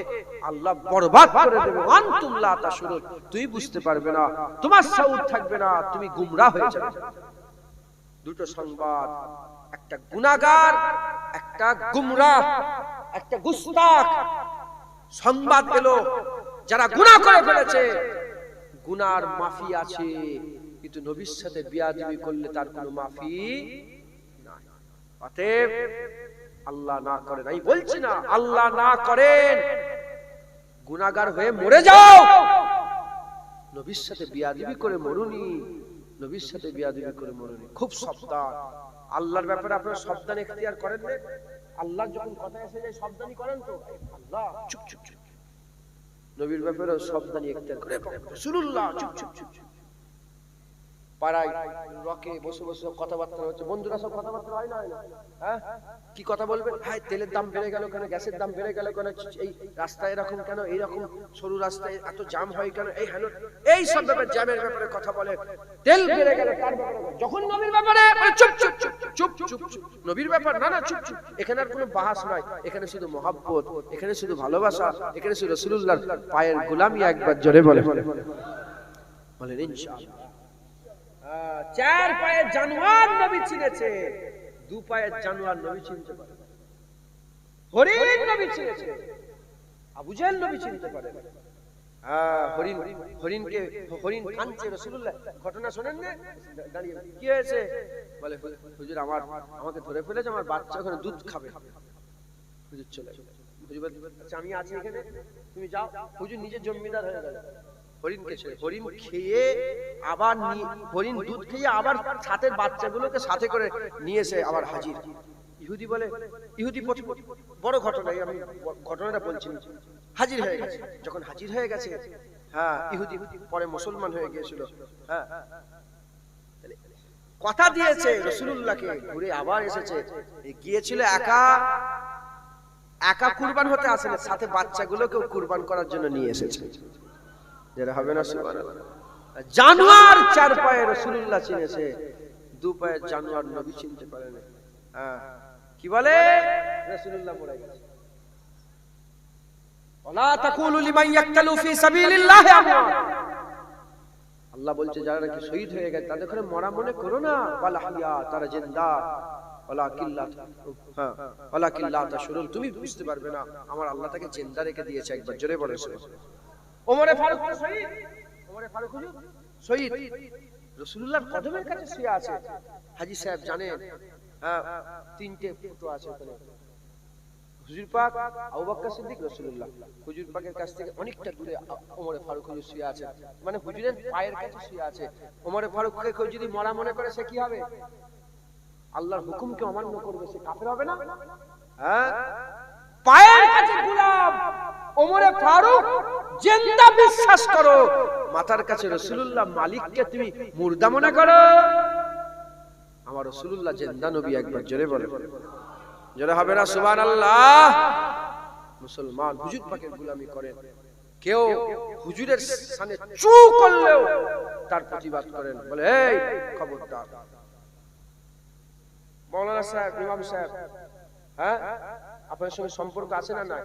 আল্লাহ বরবাদ করে দেবে। আনতুম লা তাশউরুন, তুই বুঝতে পারবে না, তোমার শাউর থাকবে না, তুমি গুমরাহ হয়ে যাবে। দুটো সংবাদ, একটা গুনাহগার, একটা গুমরাহ, একটা গুস্তাখ। সংবাদ পেল যারা গুনাহ করে ফেলেছে গুনার মাফি আছে, কিন্তু নবীর সাথে বিয়াদবি করলে তার কোনো মাফি নাই। অতএব আল্লাহ না করেন, আমি বলছি না, আল্লাহ না করেন গুনাহগার হয়ে মরে যাও, নবীর সাথে বিয়াদবি করে মরুনি, নবীর সাথে বিয়াদবি করে মরুনি। খুব সাবধান, আল্লাহর ব্যাপারে আপনারা সাবধান এখতিয়ার করেন না? আল্লাহ যখন কথা এসে যায় সাবধানি করেন তো? আল্লাহ চুপ চুপ চুপ, নবীর ব্যাপারে সাবধানি এখতিয়ার করেন। রাসূলুল্লাহ চুপ চুপ চুপ, পাড়ায় রকে বসে বসে কথাবার্তা হচ্ছে, বন্ধুরা সব কথাবার্তা হয় না? হ্যাঁ, কি কথা বলবেন? হ্যাঁ, তেলের দাম বেড়ে গেল কেন, গ্যাসের দাম বেড়ে গেল কেন, এই রাস্তা এরকম কেন, এইরকম সরু রাস্তায় এত জাম হয় কেন, এই হ্যালো, এই সব ব্যাপারে, জ্যামের ব্যাপারে কথা বলে, তেল বেড়ে গেল তার ব্যাপারে। যখন নবীর ব্যাপারে চুপ চুপ চুপ চুপ চুপ চুপ, নবীর ব্যাপার না না চুপ চুপ, এখানে আর কোনো বাহাস নাই, এখানে শুধু মহব্বত, এখানে শুধু ভালোবাসা, এখানে শুধু রাসূলুল্লাহর পায়ের গোলামি। একবার জোরে বলে বলেন ইনশাআল্লাহ। চার পায়ের জানোয়ার নবী চিনেছে, দু পায়ের জানোয়ার নবী চিনতে পারে। হরিণ নবী চিনেছে, আবু জেহেল নবী চিনতে পারে। হরিণ কাঁদছে, রাসূলুল্লাহ ঘটনা শোনেন না? দাঁড়িয়ে কি হয়েছে? বলে হুজুর আমাকে ধরে ফেলেছে, আমার বাচ্চা ওখানে দুধ খাবে। হুজুর চলে, হুজুর আচ্ছা আমি আছি এখানে, তুমি যাও। হুজুর নিজে জমিদার হয়ে গেল। হরিণকে ছেড়ে, হরিণ খেয়ে আবার হরিণ দুধ খেয়ে আবার সাথে বাচ্চাগুলোকে সাথে করে নিয়ে এসে আবার হাজির। ইহুদি বলে, ইহুদি বড় ঘটনাই, আমি ঘটনাটা বলছি। হাজির হয়ে গেছে, যখন হাজির হয়ে গেছে, হ্যাঁ, ইহুদি পরে মুসলমান হয়ে গিয়েছিল। হ্যাঁ, কথা দিয়েছে রাসূলুল্লাহকে, ঘুরে আবার এসেছে। গিয়েছিল একা, একা কুরবান হতে আসেনি, সাথে বাচ্চাগুলোকেও কুরবান করার জন্য নিয়ে এসেছে। যেটা হবে না সুবহানাল্লাহ। জানোয়ার চার পায়ে রাসূলুল্লাহ চিনেছে, দু পায়ের জানোয়ার নবী চিনতে পারে না। হ্যাঁ, কি বলে? রাসূলুল্লাহ মরে গেছে। ওয়ালা তাকুলু লিমান ইয়াকতালু ফি সাবিলিল্লাহি আমওয়াত, আল্লাহ বলছে যারা নাকি শহীদ হয়ে গেছে তাদের করে মরা মনে করো না, ওয়াল আহইয়া, তারা জিন্দা, ওয়ালাকিন লা তাশউরুন, তুমি বুঝতে পারবে না, আমার আল্লাহ তাকে জিন্দা রেখে দিয়েছে। একবার জোরে বলে ওমরে ফারুক শহীদ, ওমরে ফারুক হুজুর শহীদ রাসূলুল্লাহর কদমের কাছে শুয়ে আছে। হাজী সাহেব জানেন তিনটে ফটো আছে ওখানে, হুজুর পাক, আবু বকর সিদ্দিক, রাসূলুল্লাহ। হুজুর পাকের কাছ থেকে অনেকটা দূরে ওমরে ফারুক হুজুর শুয়ে আছে, মানে হুজুরের পায়ের কাছে শুয়ে আছে। ওমরে ফারুককে কেউ যদি মরা মনে করে সে কি হবে? আল্লাহর হুকুমকে অমান্য করবে, সে কাফের হবে না? হ্যাঁ, পায়ের কাছে গোলাম ওমরে ফারুক জিন্দা বিশ্বাস করো, মাথার কাছে রাসূলুল্লাহ, মালিককে তুমি মুর্দা মনে করো। আমার রাসূলুল্লাহ জিন্দা নবী, একবার জোরে বলে, জোরে হবে না সুবহানাল্লাহ। মুসলমান হুজুর পাকের গোলামি করেন, কেউ হুজুরের সামনে চু করলেও তার প্রতিবাদ করেন, বলে এই খবরদার। মাওলানা সাহেব, ইমাম সাহেব, হ্যাঁ আপনার সঙ্গে সম্পর্ক আছে না? না।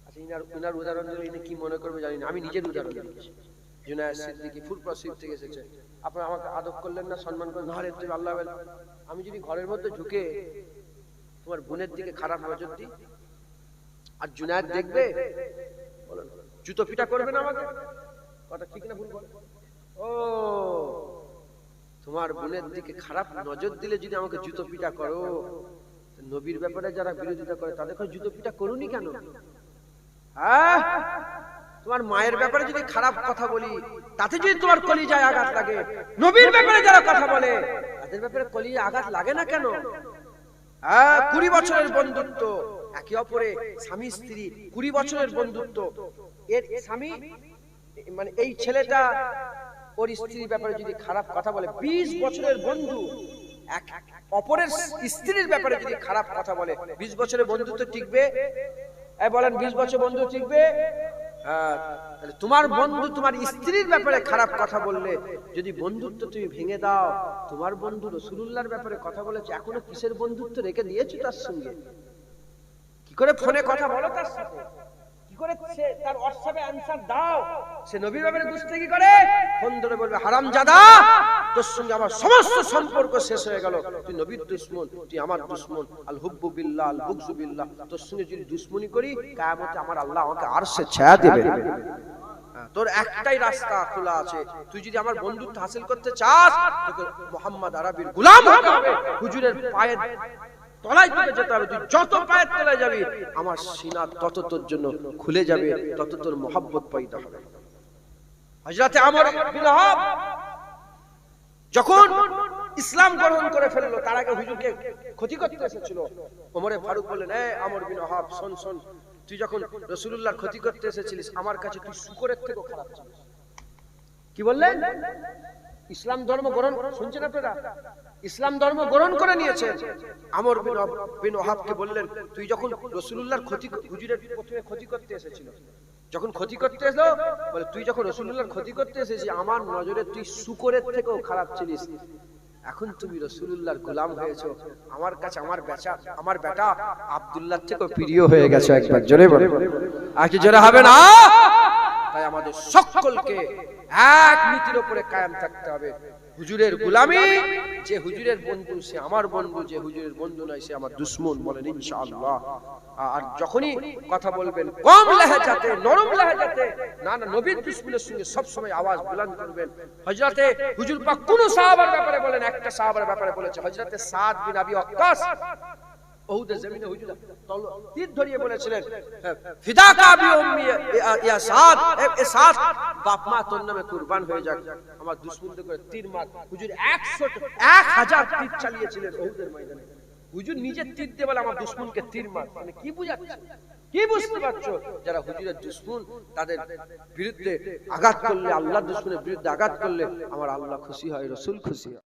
আচ্ছা, ইনার উদাহরণ দিলে ইনি কি মনে করবে জানি না, আমি নিজের উদাহরণ দিচ্ছি। জুনায়েদ সিদ্দিকী ফুলপুর শরীফ থেকে এসেছে, আপনারা আমাকে আদব করলেন না, সম্মান করলেন না, তুমি আল্লাহ। আমি যদি ঘরের মধ্যে ঢুকে তোমার বোনের দিকে খারাপ নজর দিই, আর জুনায়েদ দেখবে, জুতো পিটা করবে না আমাকে? কথা ঠিক না ভুল বলে? ও, তোমার বোনের দিকে খারাপ নজর দিলে যদি আমাকে জুতো পিটা করো, নবীর ব্যাপারে যারা বিরোধিতা করে তাদেরকে জুতো পিটা করুনি কেন? হ্যাঁ, তোমার মায়ের ব্যাপারে যদি খারাপ কথা বলি, তাতে যদি তোমার কলিজায় আঘাত লাগে, নবীর ব্যাপারে যারা কথা বলে তাদের ব্যাপারে কলিজায় আঘাত লাগে না কেন? হ্যাঁ, 20 বছরের বন্ধুত্ব, একে অপরে স্বামী স্ত্রী 20 বছরের বন্ধুত্ব। এর স্বামী মানে এই ছেলেটা ওর স্ত্রীর ব্যাপারে যদি খারাপ কথা বলে, 20 বছরের বন্ধু এক অপরের স্ত্রীর ব্যাপারে যদি খারাপ কথা বলে, 20 বছরের বন্ধুত্ব টিকবে? বলেন 20 বছর বন্ধু টিকবে? তাহলে তোমার বন্ধু তোমার স্ত্রীর ব্যাপারে খারাপ কথা বললে, যদি বন্ধুত্ব তুমি ভেঙে দাও, তোমার বন্ধু রাসূলুল্লাহর ব্যাপারে কথা বলেছে, এখনো কিসের বন্ধুত্ব রেখে দিয়েছো তার সঙ্গে? কি করে ফোনে কথা বলো তার সাথে? কি করে তার হোয়াটসঅ্যাপে অ্যানসার দাও? সে নবীর ব্যাপারে দুষ্টামি করে, ফোন ধরে বলবে হারামজাদা, তোর সঙ্গে আমার সমস্ত সম্পর্ক শেষ হয়ে গেল, তুই নবীর দুশমন, তুই আমার দুশমন, আল হুব্বু বিল্লাহ আল বুগযু বিল্লাহ। তোর সঙ্গে যদি দুশমনি করি, কিয়ামতে আমার আল্লাহ আমাকে আরশে ছায়া দেবে। তোর একটাই রাস্তা খোলা আছে, তুই যদি আমার বন্ধুত্ব হাসিল করতে চাস, তোকে মুহাম্মদ আরবির গোলাম হতে হবে, হুজুরের পায়ের তলায় তোকে যেতে হবে। তুই যত পায়ের তলায় যাবি, আমার সিনা তত তোর জন্য খুলে যাবে, তত তোর মহব্বত পয়দা হবে। হযরতে আমর বিন ওয়াহাব যখন ইসলাম গ্রহণ করে ফেললো, তার আগে হুজুরকে ক্ষতি করতে এসেছিল। ওমরে ফারুক বললেন, এই আমর বিন ওয়াহাব, শোন শোন, তুই যখন রাসূলুল্লাহর ক্ষতি করতে এসেছিলিস, আমার কাছে তুই শুকরের থেকেও খারাপ ছিলিস। কি বললেন? ইসলাম ধর্ম গ্রহণ, শুনছেন আপনারা? ইসলাম ধর্ম গ্রহণ করে নিয়েছে। আমর বিন ওয়াহাবকে বললেন, তুই যখন রাসূলুল্লাহর ক্ষতি, হুজুরের প্রথমে ক্ষতি করতে এসেছিল, যখন ক্ষতি করতে এসো, বলে তুই যখন রাসূলুল্লাহর ক্ষতি করতে এসেছিস, আমার নজরে তুই শুকরের থেকেও খারাপ ছিলিস। এখন তুমি রাসূলুল্লাহর গোলাম হয়েছো, আমার কাছে আমার বেটা আব্দুল্লাহর থেকেও প্রিয় হয়ে গেছে। একবার জোরে বলে, আর কি জোরে হবে না? তাই আমাদের সকলকে এক নীতির উপরে কায়েম থাকতে হবে। হুজুরের গোলামি, যে হুজুরের বন্ধু সে আমার বন্ধু, যে হুজুরের বন্ধু নয় সে আমার দুশমন, বলেন ইনশাআল্লাহ। আর যখনই কথা বলবেন কম লেহেজাতে, নরম লেহেজাতে, না না, নবীর দুশমনের সঙ্গে সব সময় আওয়াজ বুলন্দ করবেন। হযরতে হুজুর পাক কোন সাহাবার ব্যাপারে বলেন, একটা সাহাবার ব্যাপারে বলেছে, হযরতে সাদ বিন আবি ওয়াক্কাস, ওহুদের জমিনে হুজুর তীর ধরিয়ে বলেছিলেন, ফিদাকা বি উম্মি ইয়া সাদ, এ সাদ, বাপ মা তোর নামে কুরবান হয়ে যাক, আমার দুশমনদের করে তীর মার। হুজুর 1000 তীর চালিয়েছিলেন ওহুদের ময়দানে। হুজুর নিজে তীর দিয়ে বলে, আমার দুশমনকে তীর মার। মানে কি বুঝাচ্ছে? কি বুঝতে পারছো? যারা হুজুরের দুশমন, তাদের বিরুদ্ধে আঘাত করলে, আল্লাহর দুশমনের বিরুদ্ধে আঘাত করলে আমার আল্লাহ খুশি হয়, রাসূল খুশি হয়।